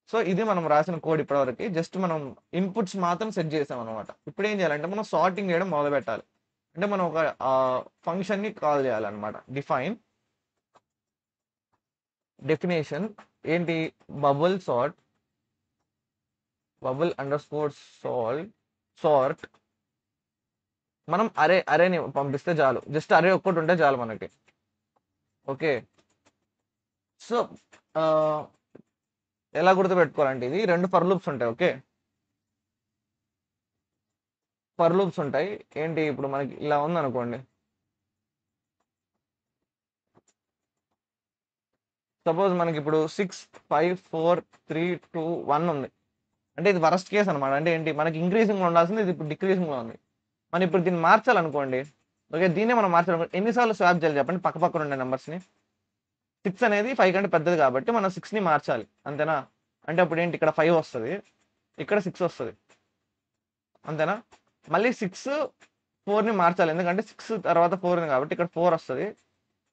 సో, ఇది మనం రాసిన కోడ్ ఇప్పటివరకి. జస్ట్ మనం ఇన్‌పుట్స్ మాత్రం సెట్ చేసామనమాట. ఇప్పుడేం చేయాలంటే మనం సార్టింగ్ చేయడం మొదలుపెట్టాలి. అంటే మనం ఒక ఫంక్షన్‌ని కాల్ చేయాలనమాట. డెఫినేషన్ ఏంటి bubble sort bubble underscore sort మనం అరేని పంపిస్తే చాలు. జస్ట్ అరే ఒక్కటి ఉంటే చాలు మనకి. ఓకే. సో, ఆహ్, ఎలా గుర్తుపెట్టుకోవాలంటే ఇది 2 ఫర్ లూప్స్ ఉంటాయి. ఓకే. ఫర్ లూప్స్ ఉంటాయి. ఏంటి ఇప్పుడు మనకి ఇలా ఉందనుకోండి. సపోజ్ మనకిప్పుడు 6, 5, 4, 3, 2, 1 ఉంది. అంటే ఇది వరస్ట్ కేస్ అనమాట. అంటే ఏంటి మనకి ఇంక్రీజింగ్‌లో ఉండాల్సింది ఇది ఇప్పుడు డిక్రీజింగ్‌లో ఉంది. మనం ఇప్పుడు దీన్ని మార్చాలనుకోండి. ఓకే. దీన్నే మనం మార్చాలనుకో ఎన్ని సార్లు స్వాప్ చేయాలి చెప్పండి పక్క పక్కన ఉండే నంబర్స్‌ని. 6 అనేది 5 కంటే పెద్దది కాబట్టి మనం 6ని మార్చాలి. అంతేనా? అంటే అప్పుడేంటి ఇక్కడ 5 వస్తది. ఇక్కడ 6 వస్తది. అంతేనా? మళ్ళీ 6, 4ని మార్చాలి. ఎందుకంటే 6 తర్వాత 4 ఉంది కాబట్టి ఇక్కడ 4 వస్తది.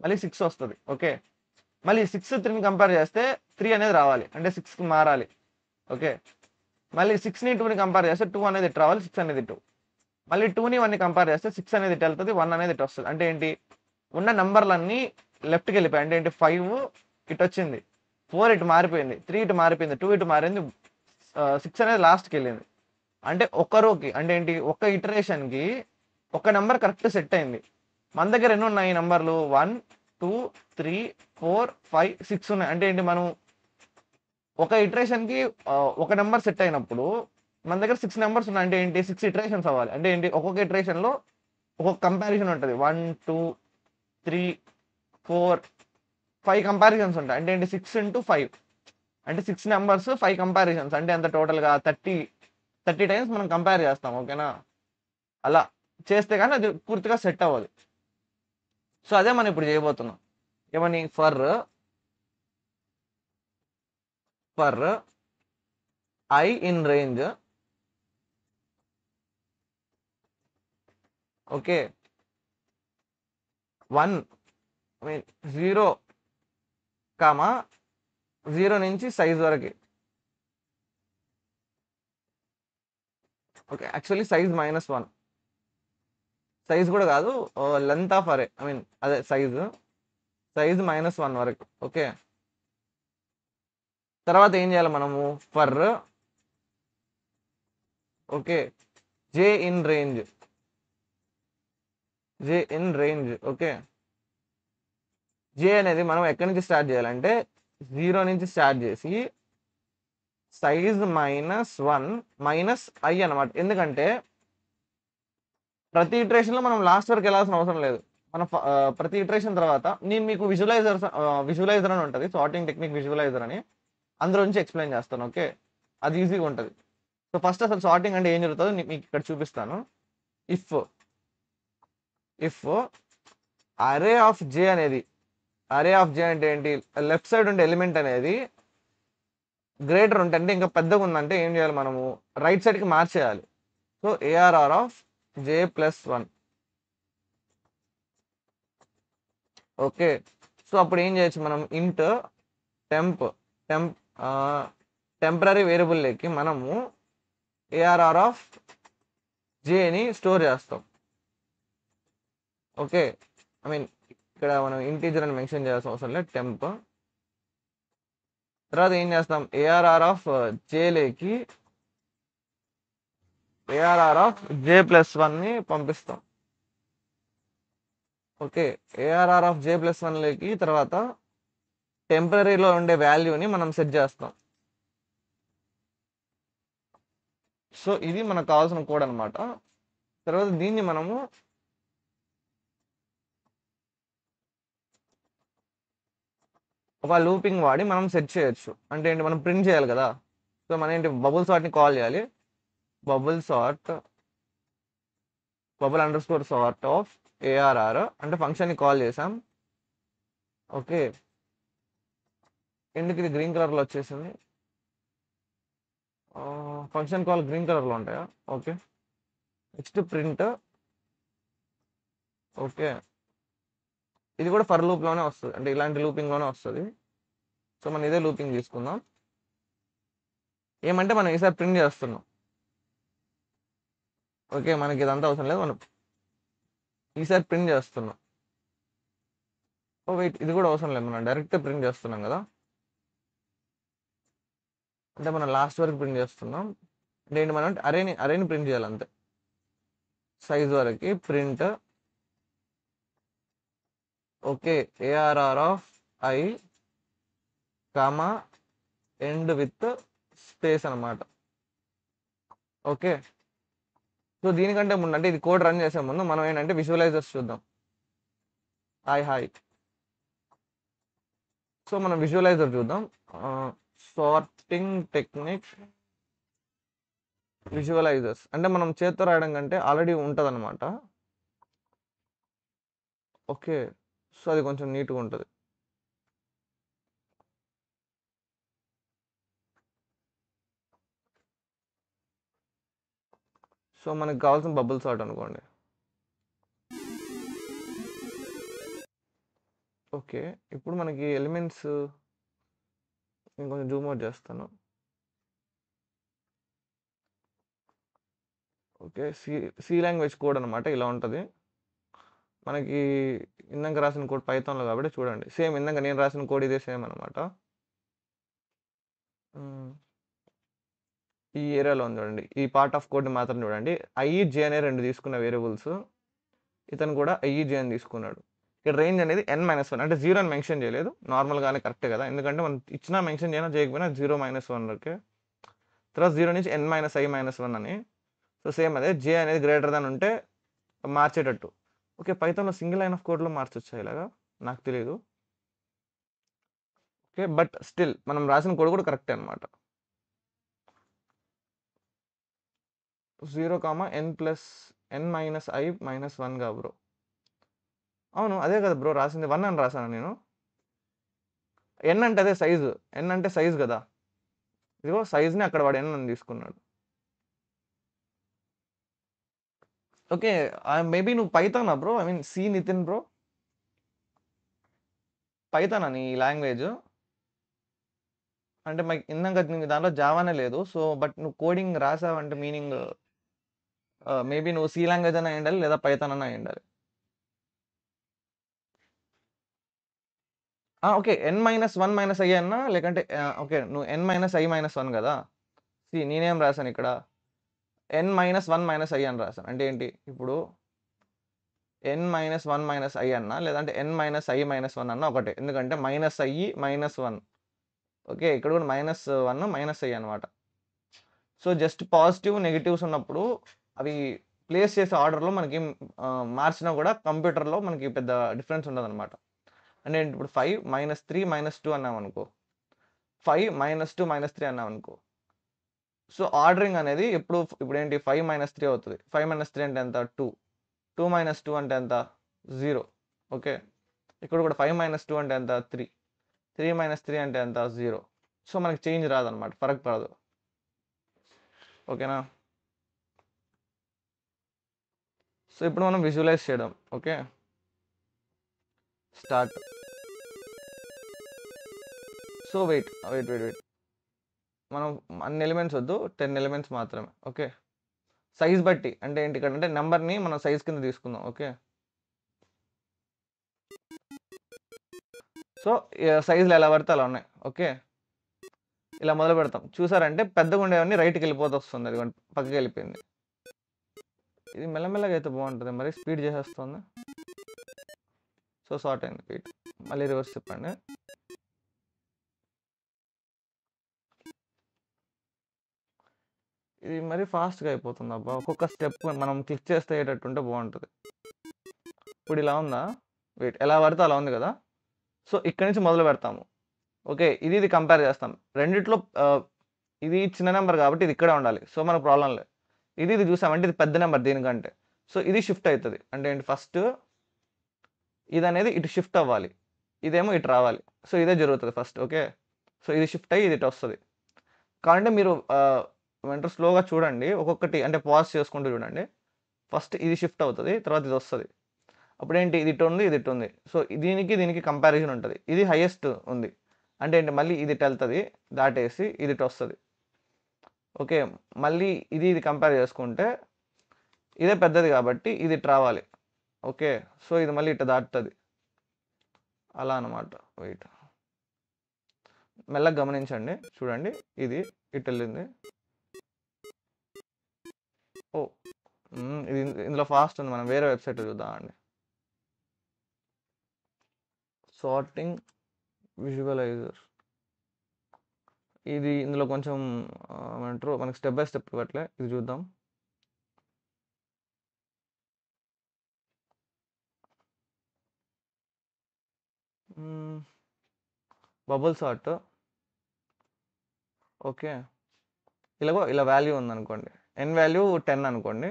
మళ్ళీ 6 వస్తది. ఓకే. మళ్ళీ 6, 3ని కంపేర్ చేస్తే 3 అనేది రావాలి. అంటే 6కి మారాలి. ఓకే. మళ్ళీ 6ని 2ని కంపేర్ చేస్తే 2 అనేది ఇటు రావాలి. 6 అనేది ఇటు. మళ్ళీ 2ని 1ని కంపేర్ చేస్తే 6 అనేది ఇటు వెళ్తది. 1 అనేది ఇటు వస్తది. అంటే ఏంటి? ఉన్న నంబర్‌లన్నీ లెఫ్ట్‌కి వెళ్ళిపోయాయి. అంటే ఏంటి 5 ఇటొచ్చింది. 4 ఇటు మారిపోయింది. 3 ఇటు మారిపోయింది. 2 ఇటు మారింది. 6 అనేది లాస్ట్‌కెళ్ళింది. అంటే ఒక్క రోకి అంటే ఏంటి? ఒక్క ఇటరేషన్‌కి ఒక నంబర్ కరెక్ట్ సెట్ అయింది. మన దగ్గర ఎన్నున్నాయి నంబర్‌లు 1, 2 3 4 5 6 ఉన్నాయి. అంటే ఏంటి, మనం ఒక ఇటరేషన్కి ఒక నెంబర్ సెట్ అయినప్పుడు మన దగ్గర 6 నెంబర్స్ ఉన్నాయి. అంటే ఏంటి, 6 ఇటరేషన్స్ అవ్వాలి. అంటే ఏంటి, ఒక్కొక్క ఇటరేషన్లో ఒక్కొక్క కంపారిజన్ ఉంటుంది. 1 2 3 4 5 కంపారిజన్స్ ఉంటాయి. అంటే ఏంటి, 6 ఇంటూ 5 అంటే 6 నెంబర్స్ 5 కంపారిజన్స్ అంటే ఎంత టోటల్గా 30 టైమ్స్ మనం కంపేర్ చేస్తాం. ఓకేనా, అలా చేస్తే కానీ అది పూర్తిగా సెట్ అవ్వదు. సో అదే మనం ఇప్పుడు చేయబోతున్నాం. ఏమని, for I in range, okay, 1 mean 0 comma 0 నుంచి సైజ్ వరకు. ఓకే, యాక్చువల్లీ సైజ్ -1, సైజ్ కూడా కాదు, లెంత్ ఆఫ్ అరే, ఐ మీన్ అదే సైజు -1 వరకు. ఓకే, తర్వాత ఏం చేయాలి మనము, for okay J in range, okay, J అనేది మనం ఎక్కడి నుంచి స్టార్ట్ చేయాలంటే 0 నుంచి స్టార్ట్ చేసి సైజ్ -1 మైనస్ ఐ అనమాట. ఎందుకంటే ప్రతి ఇటరేషన్లో మనం లాస్ట్ వరకు వెళ్ళాల్సిన అవసరం లేదు. మన ప్రతి ఇటరేషన్ తర్వాత నేను మీకు విజువలైజర్ అని ఉంటుంది, సార్టింగ్ టెక్నిక్ విజువలైజర్ అని, అందులో నుంచి ఎక్స్ప్లెయిన్ చేస్తాను. ఓకే, అది ఈజీగా ఉంటుంది. సో ఫస్ట్ అసలు సార్టింగ్ అంటే ఏం జరుగుతుందో మీకు ఇక్కడ చూపిస్తాను. ఇఫ్ అరే ఆఫ్ జే అనేది, అరే ఆఫ్ జే అంటే ఏంటి, లెఫ్ట్ సైడ్ ఉండే ఎలిమెంట్ అనేది గ్రేటర్ ఉంటే, అంటే ఇంకా పెద్దగా ఉందంటే ఏం చేయాలి మనము, రైట్ సైడ్కి మార్చేయాలి. So ARR of J plus 1. Okay, so అప్పుడు ఏం చేయొచ్చు మనం, ఇంట్ టెంప్ టెంపరీ వేరియబుల్లోకి మనము ఏఆర్ఆర్ ఆఫ్ జేని స్టోర్ చేస్తాం. ఓకే, ఐ మీన్ ఇక్కడ మనం ఇంటీజర్ అని మెన్షన్ చేయాల్సిన అవసరం లేదు, టెంప్. తర్వాత ఏం చేస్తాం, ఏఆర్ఆర్ ఆఫ్ జేలోకి ఏఆర్ఆర్ ఆఫ్ జే ప్లస్ 1ని పంపిస్తాం. Okay, ARR of J plus 1లోకి తర్వాత టెంపరీలో ఉండే వాల్యూని మనం సెట్ చేస్తాం. సో ఇది మనకు కావాల్సిన కోడ్ అనమాట. తర్వాత దీన్ని మనము ఒక లూపింగ్ వాడి మనం సెట్ చేయొచ్చు. అంటే ఏంటి, మనం ప్రింట్ చేయాలి కదా. సో మనం ఏంటి, బబుల్ సార్ట్ని కాల్ చేయాలి. Bubble under score sort of ARR అంటే ఫంక్షన్ని కాల్ చేసాం. ఓకే, ఎందుకు ఇది గ్రీన్ కలర్లో వచ్చేసింది, ఫంక్షన్ కాల్ గ్రీన్ కలర్లో ఉంటాయా. Okay, next print. ఓకే, ఇది కూడా ఫర్ లూప్లోనే వస్తుంది, అంటే ఇలాంటి లూపింగ్లోనే వస్తుంది. సో మనం ఇదే లూపింగ్ తీసుకుందాం. ఏమంటే మనం ఈసారి ప్రింట్ చేస్తున్నాం. ఓకే, మనకి ఇదంతా అవసరం లేదు, మనం ఈసారి ప్రింట్ చేస్తున్నాం. ఓ వెయిట్, ఇది కూడా అవసరం లేదు, మనం డైరెక్ట్ ప్రింట్ చేస్తున్నాం కదా. అంటే మనం లాస్ట్ వరకు ప్రింట్ చేస్తున్నాం. అంటే ఏంటి, మనం అరేని ప్రింట్ చేయాలి అంతే, సైజ్ వరకు print. Okay, ARR of I comma end with space అనమాట. ఓకే, సో దీనికంటే ముందు, అంటే ఇది కోడ్ రన్ చేసే ముందు మనం ఏంటంటే విజువలైజర్స్ చూద్దాం. హాయ్. సో మనం విజువలైజర్ చూద్దాం. సార్టింగ్ టెక్నిక్ విజువలైజర్స్ అంటే మనం చేత్తో రాయడం కంటే ఆల్రెడీ ఉంటుంది అనమాట. ఓకే, సో అది కొంచెం నీట్గా ఉంటుంది. సో మనకు కావాల్సిన బబుల్ సార్ట్ అనుకోండి. ఓకే, ఇప్పుడు మనకి ఎలిమెంట్స్, నేను కొంచెం జూమ్ అవుట్ చేస్తాను. ఓకే, సి లాంగ్వేజ్ కోడ్ అనమాట, ఇలా ఉంటుంది. మనకి ఇందాక రాసిన కోడ్ పైథాన్లో కాబట్టి చూడండి, సేమ్ ఇందాక నేను రాసిన కోడ్ ఇదే సేమ్ అనమాట. ఈ ఏరియాలో ఉంది చూడండి, ఈ పార్ట్ ఆఫ్ కోడ్ని మాత్రం చూడండి. ఐఈ జే అనే 2 తీసుకున్న వేరియబుల్స్, ఇతను కూడా ఐఈ జే అని తీసుకున్నాడు. ఇక్కడ రేంజ్ అనేది n-1 అంటే 0 అని మెన్షన్ చేయలేదు. నార్మల్‌గానే కరెక్టే కదా! ఎందుకంటే మనం ఇచ్చినా మెన్షన్ చేయనా చేయకపోయినా 0-1 వరకే. తర్వాత 0 నుంచి n-i-1 అని. సో, సేమ్ అదే జే అనేది గ్రేటర్ థాన్ ఉంటే మార్చేటట్టు. ఓకే. పైథాన్‌లో సింగిల్ లైన్ ఆఫ్ కోడ్‌లో మార్చొచ్చా ఇలాగా? నాకు తెలీదు. ఓకే. బట్ స్టిల్ మనం రాసిన కోడ్ కూడా కరెక్టే అన్నమాట. 0, n+n-i-1గా బ్రో. అవును. అదే కదా బ్రో రాసింది. 1 అని రాసానా నేను? n అంటే అదే సైజు. n అంటే సైజ్ గదా! ఇదిగో సైజ్‌ని అక్కడ వాడు n అని తీసుకున్నాడు. ఓకే. మేబీ నువ్వు పైథానా bro? I mean C Nitin bro? పైథానా నీ లాంగ్వేజు? అంటే ఇందాక నీ దాంట్లో జావానే లేదు. సో, బట్ నువ్వు కోడింగ్ రాసావంటే మీనింగ్ మేబీ నువ్వు సి లాంగ్వేజ్ అన్నా అయ్యుండాలి లేదా పైథాన్ అన్నా అయ్యుండాలి. ఓకే. n-1 - i అన్నా లేకంటే ఓకే. నువ్వు n-i-1 గదా! నేనేం రాసానిక్కడ n-1 - i అని రాసాను. అంటే ఏంటి? ఇప్పుడు n-1 - i అన్నా లేదంటే n-i-1 అన్నా ఒకటే. ఎందుకంటే -i -1 ఓకే. ఇక్కడ కూడా -1 -i అనమాట. సో, జస్ట్ పాజిటివ్, నెగెటివ్స్ ఉన్నప్పుడు అవి ప్లేస్ చేసే ఆర్డర్‌లో మనకి మార్చినా కూడా కంప్యూటర్‌లో మనకి పెద్ద డిఫరెన్స్ ఉండదనమాట. అంటే ఇప్పుడు 5 -3 -2 అన్నామనుకో, 5 -2 -3 అన్నామనుకో, సో, ఆర్డరింగ్ అనేది ఇప్పుడేంటి 5 -3 అవుతది. 5 -3 అంటే ఎంత? 2. 2 - 2 అంటే ఎంత? 0. ఓకే. ఇక్కడ కూడా 5 - 2 అంటే ఎంత? 3. 3 - 3 అంటే ఎంత? 0. సో, మనకి చేంజ్ రాదనమాట. ఫరక్ పడదు. ఓకేనా? సో, ఇప్పుడు మనం విజువలైజ్ చేయడం. ఓకే. స్టార్ట్. So, wait. మనం అన్ని ఎలిమెంట్స్ వద్దు. 10 ఎలిమెంట్స్ మాత్రమే. ఓకే. సైజ్ బట్టి అంటే ఏంటి ఇక్కడంటే నంబర్‌ని మనం సైజ్ కింద తీసుకుందాం. ఓకే. సో, సైజ్‌లు ఎలా పడితే అలా ఉన్నాయి. ఓకే. ఇలా మొదలుపెడతాం. చూసారంటే పెద్దగుండేవన్నీ రైట్‌కెళ్ళిపోతూ వస్తుంది. అదిగోండి పక్కకెళ్ళిపోయింది. ఇది మెల్లమెల్లగా అయితే బావుంటది. మరీ స్పీడ్ చేసేస్తోంది. సో, సార్ట్ అయింది. వెయిట్. మళ్ళీ రివర్స్ తిప్పండి. ఇది మరీ ఫాస్ట్‌గా అయిపోతుందబ్బా! ఒక్కొక్క స్టెప్ మనం క్లిక్ చేస్తే అయ్యేటట్టుంటే బావుంటది. ఇప్పుడు ఇలా ఉందా? వెయిట్. ఎలా పడితే అలా ఉంది గదా! సో, ఇక్కడి నుంచి మొదలు పెడతాము. ఓకే. ఇది కంపేర్ చేస్తాం. రెండిట్లో ఇది చిన్న నంబర్ కాబట్టి ఇది ఇక్కడే ఉండాలి. సో, మనకు ప్రాబ్లమ్ లేదు. ఇది చూసామంటే ఇది పెద్ద నంబర్ దీనికంటే. సో, ఇది షిఫ్ట్ అయితది. అంటే ఏంటి ఫస్ట్ ఇదనేది ఇటు షిఫ్ట్ అవ్వాలి. ఇదేమో ఇటు రావాలి. సో, ఇదే జరుగుతది ఫస్ట్. ఓకే. సో, ఇది షిఫ్ట్ అయ్యి ఇది ఇటొస్తది. కావాలంటే మీరు ఏమంటారు స్లోగా చూడండి. ఒక్కొక్కటి అంటే పాజ్ చేసుకుంటూ చూడండి. ఫస్ట్ ఇది షిఫ్ట్ అవుతది. తర్వాత ఇదొస్తది. అప్పుడేంటి ఇది ఇటుంది, ఇది ఇటుంది. సో, దీనికి కంపారిజన్ ఉంటది. ఇది హైయెస్ట్ ఉంది. అంటే ఏంటి మళ్ళీ ఇది ఇటెళ్తది. దాటేసి ఇది ఇటొస్తది. ఓకే. మళ్ళీ ఇది కంపేర్ చేసుకుంటే ఇదే పెద్దది కాబట్టి ఇది ఇటు రావాలి. ఓకే. సో, ఇది మళ్ళీ ఇటు దాటుతది. అలా అన్నమాట. వెయిట్. మెల్లగా గమనించండి. చూడండి. ఇది ఇటెళ్ళింది. ఓహ్! ఇది ఇందులో ఫాస్ట్ ఉంది. మనం వేరే వెబ్‌సైట్‌లో చూద్దామండి. Sorting visualiser. ఇందులో కొంచెం ఏమంటారు మనకి స్టెప్ బై స్టెప్ ఇవ్వట్లే. ఇది చూద్దాం. హ్మ్. Bubble sort. ఓకే. ఇలా వాల్యూ ఉందనుకోండి. n వాల్యూ 10 అనుకోండి.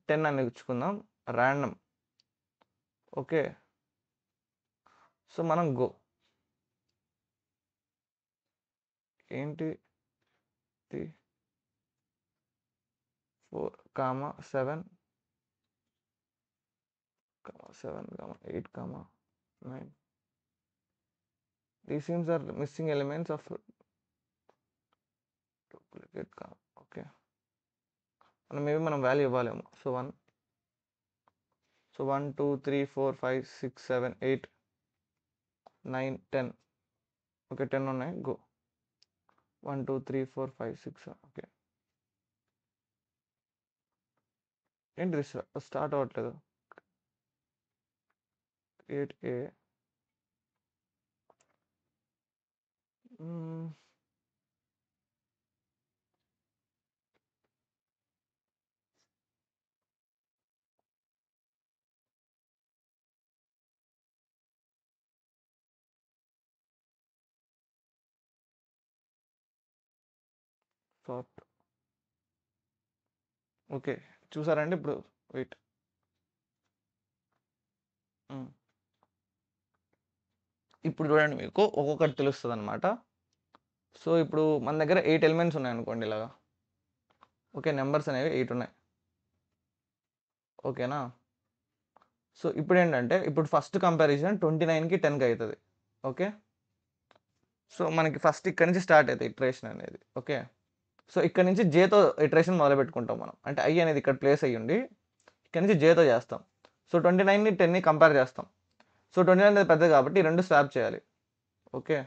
10 అని ఇచ్చుకుందాం. రాండమ్. ఓకే. సో, మనం ఏంటి ఇది 4, 7, 8, 9. These seems are missing elements of duplicate. Okay. మనం వాల్యూ ఇవ్వాలేమో. సో, 1. సో, 1, 2, 3, 4, 5, 6, 7, 8, 9, 10. ఓకే. 10 ఉన్నాయి. 1, 2, 3, 4, 5, 6. ఓకే. ఏంటిది స్టార్ట్ అవ్వట్లేదు. 8A soft. ఓకే. చూసారండి ఇప్పుడు? వెయిట్. ఇప్పుడు చూడండి, మీకు ఒక్కొక్కటి తెలుస్తదనమాట. సో, ఇప్పుడు మన దగ్గర 8 ఎలిమెంట్స్ ఉన్నాయనుకోండి ఇలాగా. ఓకే. నంబర్స్ అనేవి 8 ఉన్నాయి. ఓకేనా? సో, ఇప్పుడేంటంటే ఇప్పుడు ఫస్ట్ కంపారిజన్ 29కి 10కి అయితది. ఓకే. సో, మనకి ఫస్ట్ ఇక్కడి నుంచి స్టార్ట్ అయితది ఇటరేషన్ అనేది. ఓకే. సో, ఇక్కడి నుంచి జేతో ఇటరేషన్ మొదలుపెట్టుకుంటాం మనం. అంటే ఐ అనేది ఇక్కడ ప్లేస్ అయ్యుండి, ఇక్కడి నుంచి జేతో చేస్తాం. సో, 29ని 10ని కంపేర్ చేస్తాం. సో, 29 అనేది పెద్దది కాబట్టి ఈ 2 స్వాప్ చేయాలి. ఓకే.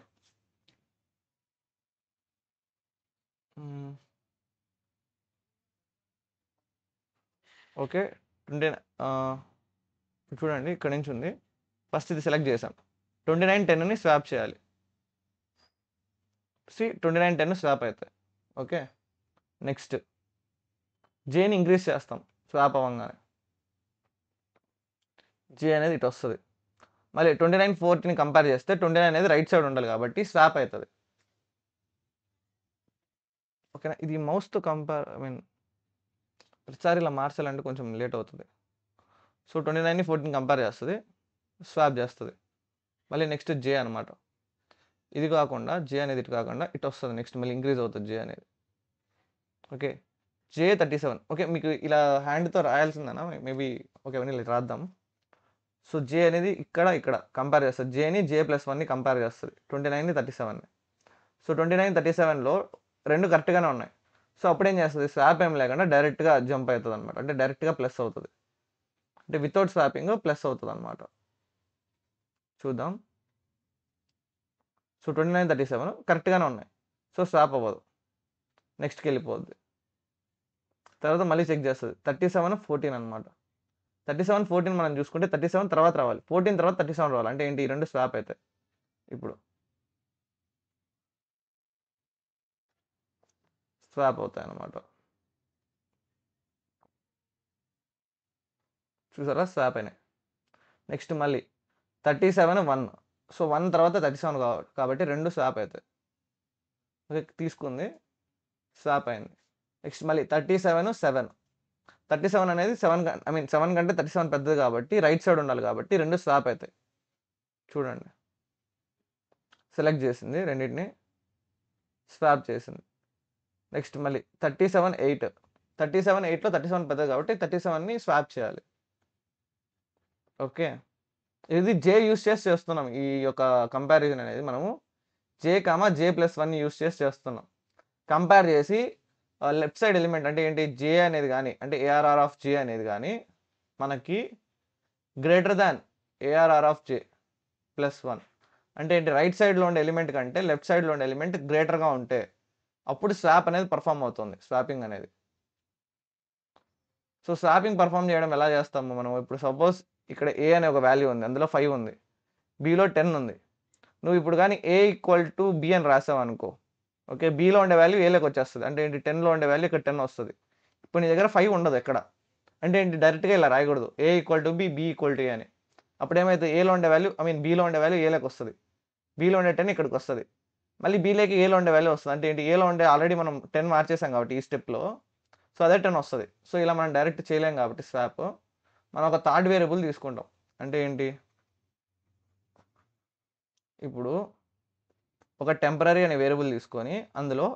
ఓకే. 29 చూడండి ఇక్కడి నుంచి ఉంది. ఫస్ట్ ఇది సెలెక్ట్ చేసాం. 29, 10ని స్వాప్ చేయాలి. 29, 10 స్వాప్ అవుతాయి. ఓకే. నెక్స్ట్ జేని ఇంక్రీజ్ చేస్తాం స్వాప్ అవ్వంగానే. జే అనేది ఇటు వస్తది. మళ్ళీ 29, 40ని కంపేర్ చేస్తే 29 అనేది రైట్ సైడ్ ఉండాలి కాబట్టి స్వాప్ అవుతది. ఓకేనా? ఇది మౌస్‌తో ప్రతిసారి ఇలా మార్చాలంటే కొంచెం లేట్ అవుతది. సో, 29ని 14ని కంపేర్ చేస్తది. స్వాప్ చేస్తది. మళ్ళీ నెక్స్ట్ జే అనమాట. ఇది కాకుండా జే అనేది ఇటు కాకుండా ఇటు వస్తది. నెక్స్ట్ మళ్ళీ ఇంక్రీజ్ అవుతది జే అనేది. ఓకే. జే 37. ఓకే. మీకు ఇలా హ్యాండ్‌తో రాయాల్సిందేనా? Maybe okay. అవన్నీ ఇలా రాద్దాం. సో, జే అనేది ఇక్కడ కంపేర్ చేస్తది. జేని జే+1ని కంపేర్ చేస్తది. 29ని 37ని. సో, 29, 37లో 2 కరెక్ట్‌గానే ఉన్నాయి. సో, అప్పుడేం చేస్తది? స్వాప్ ఏం లేకుండా డైరెక్ట్‌గా జంప్ అవుతదనమాట. అంటే డైరెక్ట్‌గా ప్లస్ అవుతది. అంటే వితౌట్ స్వాపింగ్ ప్లస్ అవుతదనమాట. చూద్దాం. సో, 29, 37 కరెక్ట్‌గానే ఉన్నాయి. సో, స్వాప్ అవ్వదు. నెక్స్ట్‌కెళ్ళిపోద్ది. తర్వాత మళ్ళీ చెక్ చేస్తది. 37, 14 అనమాట. 37, 14 మనం చూసుకుంటే 37 తర్వాత రావాలి. 14 తర్వాత 37 రావాలి. అంటే ఏంటి? ఈ 2 స్వాప్ అయితాయి. ఇప్పుడు స్వాప్ అవుతాయన్నమాట. చూసారా? స్వాప్ అయినాయి. నెక్స్ట్ మళ్ళీ 37, 1. సో, 1 తర్వాత 37 కాబట్టి 2 స్వాప్ అయితాయి. ఓకే. తీసుకుంది. స్వాప్ అయింది. నెక్స్ట్ మళ్ళీ 37, 7. 37 అనేది 7 కంటే 37 పెద్దది కాబట్టి రైట్ సైడ్ ఉండాలి కాబట్టి 2 స్వాప్ అయితాయి. చూడండి. సెలెక్ట్ చేసింది రెండిటిని. స్వాప్ చేసింది. నెక్స్ట్ మళ్ళీ 37, 8. 37, 8లో 37 పెద్దది కాబట్టి 37ని స్వాప్ చేయాలి. ఓకే. ఇది జే యూజ్ చేసి చేస్తున్నాం. ఈ యొక్క కంపారిజన్ అనేది మనము జే+1 యూజ్ చేసి చేస్తున్నాం. కంపేర్ చేసి లెఫ్ట్ సైడ్ ఎలిమెంట్ అంటే ఏంటి? జే అనేది గాని, అంటే ఏఆర్ఆర్ ఆఫ్ జే అనేది గాని మనకి గ్రేటర్ దాన్ ఏఆర్ఆర్ ఆఫ్ జే +1. అంటే ఏంటి? రైట్ సైడ్‌లో ఉండే ఎలిమెంట్ కంటే లెఫ్ట్ సైడ్‌లో ఉండే ఎలిమెంట్ గ్రేటర్‌గా ఉంటే అప్పుడు స్వాప్ అనేది పెర్ఫార్మ్ అవుతుంది. స్వాపింగ్ అనేది. సో, స్వాపింగ్ పెర్ఫార్మ్ చేయడం ఎలా చేస్తాము మనం? ఇప్పుడు సపోజ్ ఇక్కడ ఏ అనే ఒక వాల్యూ ఉంది. అందులో 5 ఉంది. బిలో 10 ఉంది. నువ్వు ఇప్పుడు గాని ఏ ఈక్వల్ టు బి అని రాసావనుకో. ఓకే. బిలో ఉండే వాల్యూ ఏలోకి వచ్చేస్తది. అంటే ఏంటి? 10లో ఉండే వాల్యూ ఇక్కడ 10 వస్తది. ఇప్పుడు నీ దగ్గర 5 ఉండదు ఎక్కడ. అంటే ఏంటి? డైరెక్ట్‌గా ఇలా రాయకూడదు. A equal to B, B equal to A అని. అప్పుడేమైతది? ఏలో ఉండే వాల్యూ బిలో ఉండే వాల్యూ ఏలోకి వస్తది. బిలో ఉండే 10 ఇక్కడికి వస్తది. మళ్ళీ బిలోకి ఏలో ఉండే వాల్యూ వస్తది. అంటే ఏంటి? ఏలో ఉండే ఆల్రెడీ మనం 10 మార్చేసాం కాబట్టి ఈ స్టెప్‌లో. సో, అదే 10 వస్తది. సో, ఇలా మనం డైరెక్ట్ చేయలేం కాబట్టి స్వాప్. మనం ఒక థర్డ్ వేరియబుల్ తీసుకుంటాం. అంటే ఏంటి? ఇప్పుడు ఒక టెంపరరీ అనే వేరియబుల్ తీసుకొని అందులో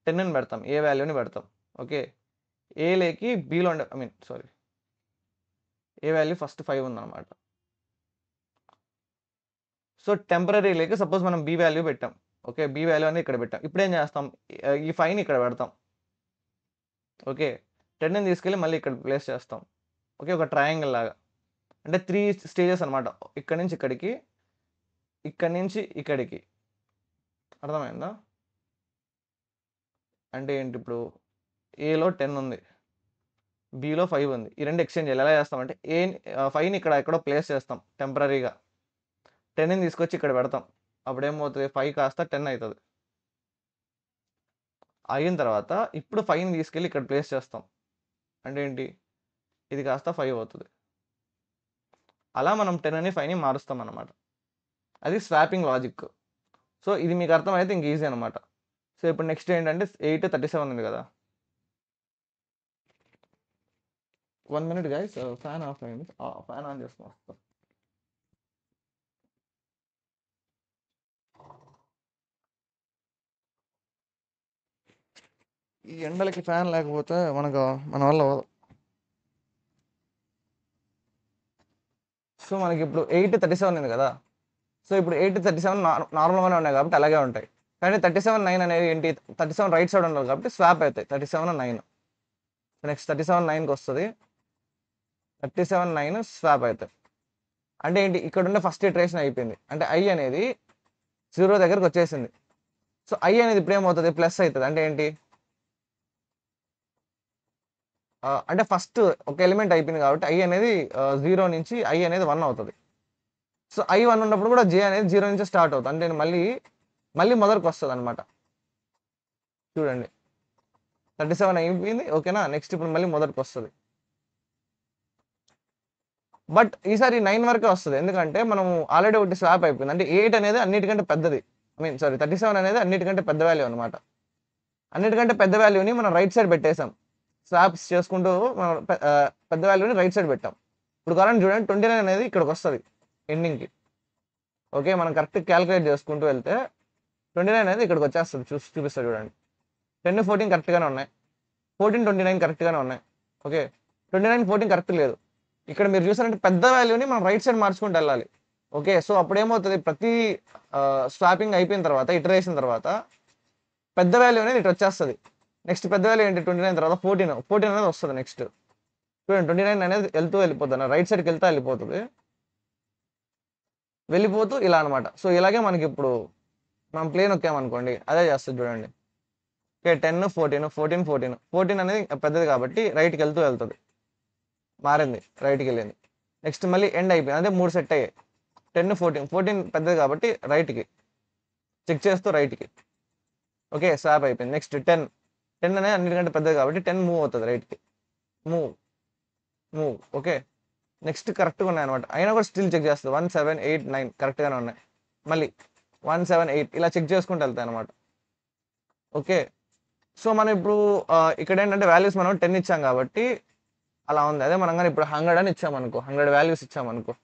10ని పెడతాం. ఏ వాల్యూని పెడతాం. ఓకే. ఏలోకి బిలో ఉండే ఏ వాల్యూ ఫస్ట్ 5 ఉందన్నమాట. సో, టెంపరరీలోకి సపోజ్ మనం బి వాల్యూ పెట్టాం. ఓకే. బి వాల్యూ అనేది ఇక్కడ పెట్టాం. ఇప్పుడేం చేస్తాం? ఈ 5ని ఇక్కడ పెడతాం. ఓకే. 10ని తీసుకెళ్ళి మళ్ళీ ఇక్కడ ప్లేస్ చేస్తాం. ఓకే. ఒక ట్రయాంగిల్ లాగా. అంటే 3 స్టేజెస్ అన్నమాట. ఇక్కడి నుంచి ఇక్కడికి, ఇక్కడి నుంచి ఇక్కడికి. అర్థమైందా? అంటే ఏంటి ఇప్పుడు? ఏలో 10 ఉంది. బిలో 5 ఉంది. ఈ 2 ఎక్స్‌చేంజ్ చేయాలి. ఎలా చేస్తామంటే 5ని ఇక్కడ ఎక్కడో ప్లేస్ చేస్తాం టెంపరరీగా. 10ని తీసుకొచ్చి ఇక్కడ పెడతాం. అప్పుడేమవుతుంది 5 కాస్త 10 అవుతుంది. అయిన తర్వాత ఇప్పుడు 5ని తీసుకెళ్ళి ఇక్కడ ప్లేస్ చేస్తాం. అంటే ఏంటి, ఇది కాస్త 5 అవుతుంది. అలా మనం 10 అని 5ని మారుస్తాం అనమాట. అది స్వాపింగ్ లాజిక్. సో ఇది మీకు అర్థమైతే ఇంక ఈజీ అనమాట. సో ఇప్పుడు నెక్స్ట్ ఏంటంటే 8 37 ఉంది కదా. 1 మినిట్ గైస్, ఫ్యాన్ ఆఫ్ అయింది, ఫ్యాన్ ఆన్ చేసుకుని వస్తా. ఈ ఎండలకి ఫ్యాన్ లేకపోతే మన వల్ల అవ్వదు. సో మనకి ఇప్పుడు 8:37 ఉంది కదా. సో ఇప్పుడు 8:37 నార్మల్గానే ఉన్నాయి కాబట్టి అలాగే ఉంటాయి. కానీ 37:9 అనేది ఏంటి, 37 రైట్ సైడ్ ఉండాలి కాబట్టి స్వాప్ అవుతాయి. 37:9 నెక్స్ట్ 37:9కి వస్తుంది. 37:9 స్వాప్ అవుతాయి. అంటే ఏంటి, ఇక్కడ ఉండే ఫస్ట్ ఇటరేషన్ అయిపోయింది. అంటే ఐ అనేది 0 దగ్గరకు వచ్చేసింది. సో ఐ అనేది ఇప్పుడు ఏమవుతుంది, ప్లస్ అవుతుంది. అంటే ఏంటి, అంటే ఫస్ట్ ఒక ఎలిమెంట్ అయిపోయింది కాబట్టి ఐ అనేది 0 నుంచి ఐ అనేది 1 అవుతుంది. సో ఐ 1 ఉన్నప్పుడు కూడా జే అనేది 0 నుంచి స్టార్ట్ అవుతుంది. అంటే మళ్ళీ మళ్ళీ మొదటికి వస్తుంది అనమాట. చూడండి 37 అయిపోయింది, ఓకేనా. నెక్స్ట్ ఇప్పుడు మళ్ళీ మొదటికి వస్తుంది. బట్ ఈసారి 9 వరకే వస్తుంది. ఎందుకంటే మనం ఆల్రెడీ ఒకటి స్వాప్ అయిపోయింది. అంటే 8 అనేది అన్నిటికంటే పెద్దది. సారీ 37 అనేది అన్నిటికంటే పెద్ద వాల్యూ అనమాట. అన్నిటికంటే పెద్ద వాల్యూని మనం రైట్ సైడ్ పెట్టేసాం. స్వాప్స్ చేసుకుంటూ మనం పెద్ద వాల్యూని రైట్ సైడ్ పెట్టాం. ఇప్పుడు కావాలని చూడండి 29 అనేది ఇక్కడికి వస్తుంది ఎండింగ్కి. ఓకే, మనం కరెక్ట్ క్యాలిక్యులేట్ చేసుకుంటూ వెళ్తే 29 అనేది ఇక్కడికి వచ్చేస్తుంది. చూపిస్తుంది చూడండి. 10 14 కరెక్ట్గానే ఉన్నాయి, 14 29 కరెక్ట్గానే ఉన్నాయి. ఓకే, 29 14 కరెక్ట్ లేదు. ఇక్కడ మీరు చూసారంటే పెద్ద వాల్యూని మనం రైట్ సైడ్ మార్చుకుంటూ వెళ్ళాలి. ఓకే, సో అప్పుడు ఏమవుతుంది, ప్రతి స్వాపింగ్ అయిపోయిన తర్వాత ఇటరేషన్ తర్వాత పెద్ద వాల్యూ అనేది ఇటు వచ్చేస్తుంది. నెక్స్ట్ పెద్ద వాల్యూ ఏంటి, 29 తర్వాత 14 అనేది వస్తుంది. నెక్స్ట్ చూడండి 29 అనేది వెళ్ళిపోతుంది, రైట్ సైడ్కి వెళ్ళిపోతుంది, వెళ్ళిపోతూ ఇలా అనమాట. సో ఇలాగే మనకి ఇప్పుడు మనం ప్లేన్ నొక్కామనుకోండి అదే చేస్తుంది చూడండి. ఓకే, 10 14 అనేది పెద్దది కాబట్టి రైట్కి వెళ్తుంది, మారింది, రైట్కి వెళ్ళింది. నెక్స్ట్ మళ్ళీ ఎండ్ అయిపోయింది, అంటే 3 సెట్ అయ్యాయి. 10 14 పెద్దది కాబట్టి రైట్కి చెక్ చేస్తూ రైట్కి. ఓకే, స్వాప్ అయిపోయింది. నెక్స్ట్ 10 అనేది అన్నిటికంటే పెద్దది కాబట్టి 10 మూవ్ అవుతుంది రైట్కి, మూవ్. ఓకే, నెక్స్ట్ కరెక్ట్గా ఉన్నాయి అనమాట. అయినా కూడా స్టిల్ చెక్ చేస్తుంది. 1 7 8 9 కరెక్ట్గానే ఉన్నాయి. మళ్ళీ 1 7 8 ఇలా చెక్ చేసుకుంటూ వెళ్తాయి అనమాట. ఓకే, సో మనం ఇప్పుడు ఇక్కడ ఏంటంటే వాల్యూస్ మనం 10 ఇచ్చాం కాబట్టి అలా ఉంది. అదే మనం కానీ ఇప్పుడు 100 అని ఇచ్చామనుకో, 100 వాల్యూస్ ఇచ్చామనుకో,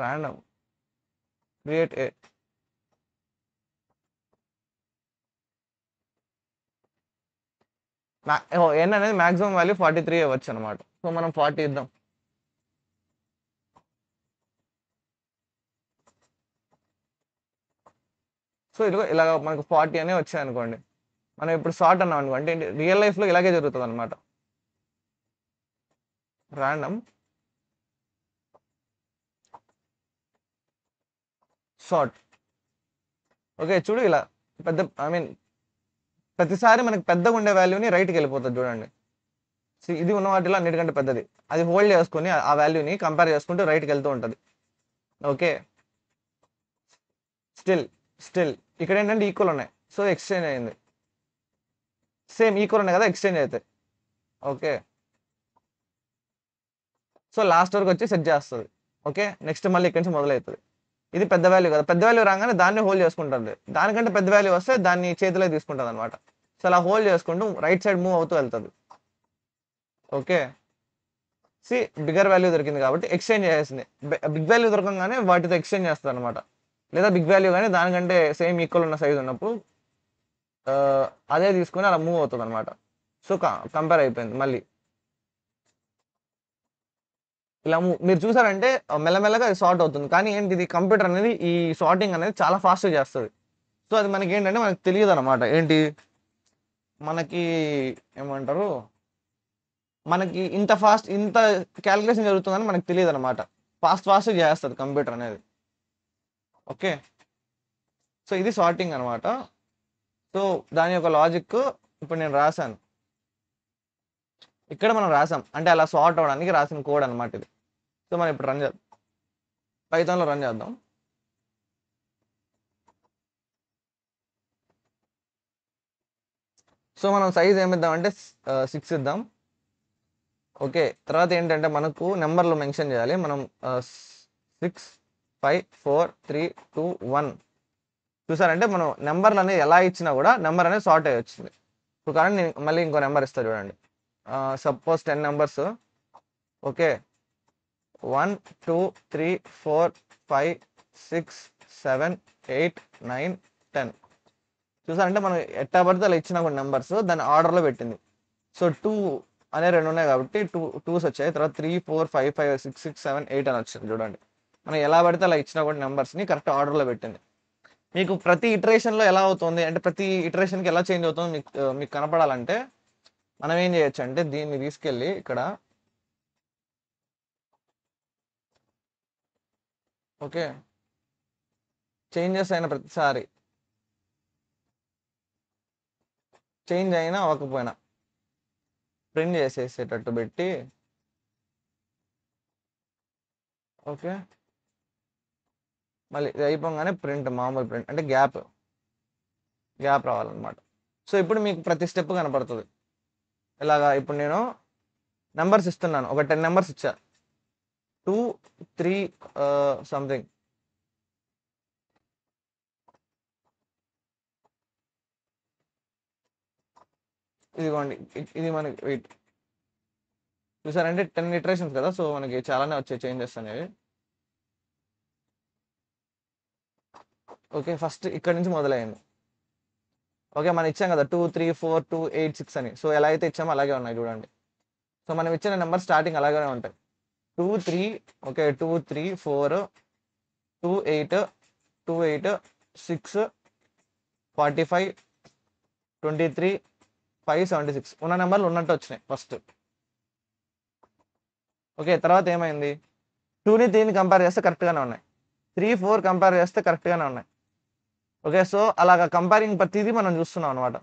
ర్యాండమ్ క్రియేట్ ఏ ఎన్ అనేది మాక్సిమం వాల్యూ 43 ఇవ్వచ్చు అనమాట. సో మనం 40 ఇద్దాం. సో ఇదిగో ఇలాగ మనకు 40 అనే వచ్చాయి అనుకోండి. మనం ఇప్పుడు షార్ట్ అన్నాం అనుకోండి, అంటే రియల్ లైఫ్లో ఇలాగే జరుగుతుంది అనమాట. Random short. ఓకే, చూడు ఇలా పెద్ద ప్రతిసారి మనకి పెద్దగా ఉండే వాల్యూని రైట్కి వెళ్ళిపోతుంది చూడండి. ఇది ఉన్న వాటిలో అన్నిటికంటే పెద్దది, అది హోల్డ్ చేసుకుని ఆ వాల్యూని కంపేర్ చేసుకుంటూ రైట్కి వెళ్తూ ఉంటుంది. ఓకే, స్టిల్ ఇక్కడ ఏంటంటే ఈక్వల్ ఉన్నాయి. సో ఎక్స్చేంజ్ అయింది, సేమ్ ఈక్వల్ ఉన్నాయి కదా, ఎక్స్చేంజ్ అవుతాయి. ఓకే, సో లాస్ట్ వరకు వచ్చి సెట్ చేస్తుంది. ఓకే, నెక్స్ట్ మళ్ళీ ఇక్కడి నుంచి మొదలవుతుంది. ఇది పెద్ద వాల్యూ కదా, పెద్ద వాల్యూ రాగానే దాన్ని హోల్డ్ చేసుకుంటుంది. దానికంటే పెద్ద వాల్యూ వస్తే దాన్ని చేతిలో తీసుకుంటుంది అనమాట. సో అలా హోల్డ్ చేసుకుంటూ రైట్ సైడ్ మూవ్ అవుతూ వెళ్తుంది. ఓకే, బిగ్గర్ వాల్యూ దొరికింది కాబట్టి ఎక్స్చేంజ్ చేసేసింది. బిగ్ వాల్యూ దొరకగానే వాటితో ఎక్స్చేంజ్ చేస్తుంది అనమాట. లేదా బిగ్ వాల్యూ కానీ దానికంటే సేమ్ ఈక్వల్ ఉన్న సైజ్ ఉన్నప్పుడు అదే తీసుకుని అలా మూవ్ అవుతుంది అనమాట. సో కంపేర్ అయిపోయింది. మళ్ళీ ఇలా మీరు చూసారంటే మెల్లమెల్లగా అది సార్ట్ అవుతుంది. కానీ ఏంటి, ఇది కంప్యూటర్ అనేది ఈ సార్టింగ్ అనేది చాలా ఫాస్ట్గా చేస్తుంది. సో అది మనకి ఏంటంటే మనకి తెలియదు అనమాట. ఏంటి, మనకి ఏమంటారు, మనకి ఇంత క్యాలిక్యులేషన్ జరుగుతుందని మనకు తెలియదు అనమాట. ఫాస్ట్గా చేస్తుంది కంప్యూటర్ అనేది. ఓకే, సో ఇది సార్టింగ్ అనమాట. సో దాని యొక్క లాజిక్ ఇప్పుడు నేను రాశాను. ఇక్కడ మనం రాసాం అంటే అలా సార్ట్ అవడానికి రాసిన కోడ్ అనమాట ఇది. సో మనం ఇప్పుడు రన్ చేద్దాం, పైథాన్లో రన్ చేద్దాం. సో మనం సైజ్ ఏమిద్దాం అంటే 6 ఇద్దాం. ఓకే, తర్వాత ఏంటంటే మనకు నెంబర్లు మెన్షన్ చేయాలి. మనం 6 5 4 3 2 1 చూసారంటే మనం నెంబర్లు అనేది ఎలా ఇచ్చినా కూడా నెంబర్ అనేది సార్ట్ అయ్యి వచ్చింది. ఇప్పుడు కానీ నేను మళ్ళీ ఇంకో నెంబర్ ఇస్తా చూడండి. Suppose 10 numbers. ఓకే, 1 2 3 4 5 6 7 8 9 10 చూసారంటే మనం ఎట్టా పడితే అలా ఇచ్చిన కొన్ని నెంబర్స్ దాని ఆర్డర్లో పెట్టింది. సో 2 అనే 2 ఉన్నాయి కాబట్టి 2s వచ్చాయి. తర్వాత 3 4 5 5 6 6 7 8 అని వచ్చింది. చూడండి మనం ఎలా పడితే అలా ఇచ్చిన కూడా నెంబర్స్ని కరెక్ట్ ఆర్డర్లో పెట్టింది. మీకు ప్రతి ఇటరేషన్లో ఎలా అవుతుంది అంటే ప్రతి ఇటరేషన్కి ఎలా చేంజ్ అవుతుందో మీకు కనపడాలంటే మనం ఏం చేయొచ్చు అంటే దీన్ని తీసుకెళ్ళి ఇక్కడ ఓకే చేంజెస్ అయిన ప్రతిసారి చేంజ్ అయినా అవ్వకపోయినా ప్రింట్ చేసేసేటట్టు పెట్టి ఓకే మళ్ళీ ఇది అయిపోగానే ప్రింట్ మామూలు ప్రింట్ అంటే గ్యాప్ రావాలన్నమాట. సో ఇప్పుడు మీకు ప్రతి స్టెప్ కనపడుతుంది. ఇలాగా ఇప్పుడు నేను నెంబర్స్ ఇస్తున్నాను, ఒక 10 నెంబర్స్ ఇచ్చా, 2 3 సంథింగ్. ఇదిగోండి ఇది మనకి వెయిట్ చూసారంటే 10 ఇటరేషన్స్ కదా. సో మనకి చాలానే వచ్చాయి చేంజెస్ అనేవి. ఓకే, ఫస్ట్ ఇక్కడ నుంచి మొదలైంది. ఓకే మనం ఇచ్చాం కదా 2 3 4 2 8 6 అని. సో ఎలా అయితే ఇచ్చామో అలాగే ఉన్నాయి చూడండి. సో మనం ఇచ్చిన నెంబర్ స్టార్టింగ్ అలాగే ఉంటాయి. 2 3 ఓకే 2 3 4 2 8 2 8 6 45 23 5 76 ఉన్న నెంబర్లు ఉన్నట్టు వచ్చినాయి ఫస్ట్. ఓకే తర్వాత ఏమైంది, 2ని 3ని కంపేర్ చేస్తే కరెక్ట్గానే ఉన్నాయి, 3 4 కంపేర్ చేస్తే కరెక్ట్గానే ఉన్నాయి. ఓకే సో అలాగా కంపేరింగ్ ప్రతిదీ మనం చూస్తున్నాం అనమాట.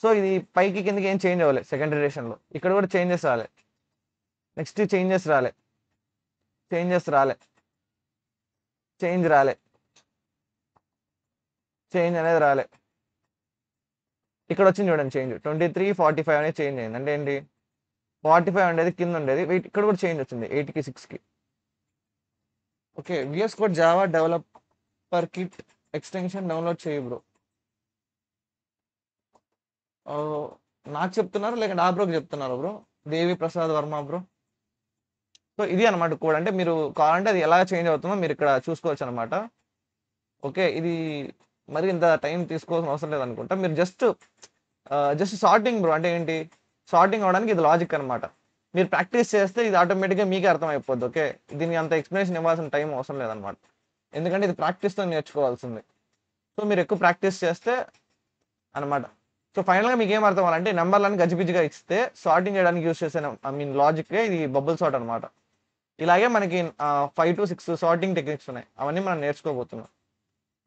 సో ఇది పైకి కిందకి ఏం చేంజ్ అవ్వలేదు సెకండ్ ఇటరేషన్లో. ఇక్కడ కూడా చేంజెస్ రాలే, నెక్స్ట్ చేంజెస్ రాలే, చేంజెస్ రాలే, చేంజ్ రాలే, చేంజ్ అనేది రాలే. ఇక్కడ వచ్చింది చూడండి చేంజ్ 23 45 అనేది చేంజ్ అయింది. అంటే ఏంటి 45 ఉండేది కింద ఉండేది వెయిట్, ఇక్కడ కూడా చేంజ్ వచ్చింది 8కి 6కి. Okay VS code Java developer kit extension download చేయి బ్రో. నాకు చెప్తున్నారు లేకంటే ఆ బ్రోకి చెప్తున్నారు bro, Devi Prasad Varma bro. So ఇది అనమాట కోడ్. అంటే మీరు కావాలంటే అది ఎలా చేంజ్ అవుతుందో మీరు ఇక్కడ చూసుకోవచ్చు అనమాట. ఓకే ఇది మరి ఇంత టైం తీసుకోవాల్సిన అవసరం లేదనుకుంటా. మీరు జస్ట్ సార్టింగ్ బ్రో. అంటే ఏంటి సార్టింగ్ అవడానికి ఇది లాజిక్ అనమాట. మీరు ప్రాక్టీస్ చేస్తే ఇది ఆటోమేటిక్గా మీకే అర్థమైపోద్ది. ఓకే దీనికి అంత ఎక్స్ప్లెనేషన్ ఇవ్వాల్సిన టైం అవసరం లేదనమాట, ఎందుకంటే ఇది ప్రాక్టీస్తో నేర్చుకోవాల్సింది. సో మీరు ఎక్కువ ప్రాక్టీస్ చేస్తే అనమాట. సో ఫైనల్గా మీకు ఏం అర్థం అవ్వాలంటే నెంబర్లను గజిబిజిగా ఇస్తే సార్టింగ్ చేయడానికి యూస్ చేసే లాజిక్కే ఇది బబుల్ సార్ట్ అనమాట. ఇలాగే మనకి 5 to 6 సార్టింగ్ టెక్నిక్స్ ఉన్నాయి, అవన్నీ మనం నేర్చుకోబోతున్నాం.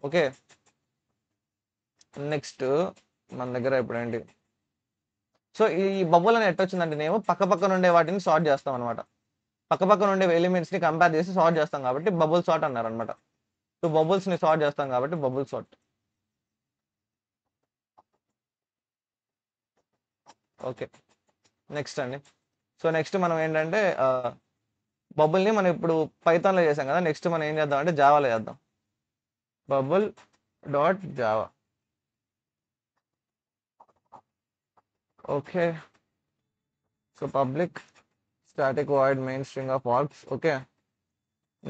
ఓకే నెక్స్ట్ మన దగ్గర ఇప్పుడు ఏంటి, సో ఈ బబుల్ అని ఎట్టొచ్చిందంటే నేను పక్క పక్కన ఉండే వాటిని సార్ట్ చేస్తాం అనమాట. పక్క పక్కన ఉండే ఎలిమెంట్స్ని కంపేర్ చేసి సార్ట్ చేస్తాం కాబట్టి బబుల్ సార్ట్ అన్నారు అనమాట. సో బబుల్స్ని సార్ట్ చేస్తాం కాబట్టి బబుల్ సార్ట్. ఓకే నెక్స్ట్ అండి. సో నెక్స్ట్ మనం ఏంటంటే బబుల్ని మనం ఇప్పుడు పైథాన్లో చేసాం కదా, నెక్స్ట్ మనం ఏం చేద్దాం అంటే జావాలో చేద్దాం. Bubble dot Java. Okay so public static void main string of args. Okay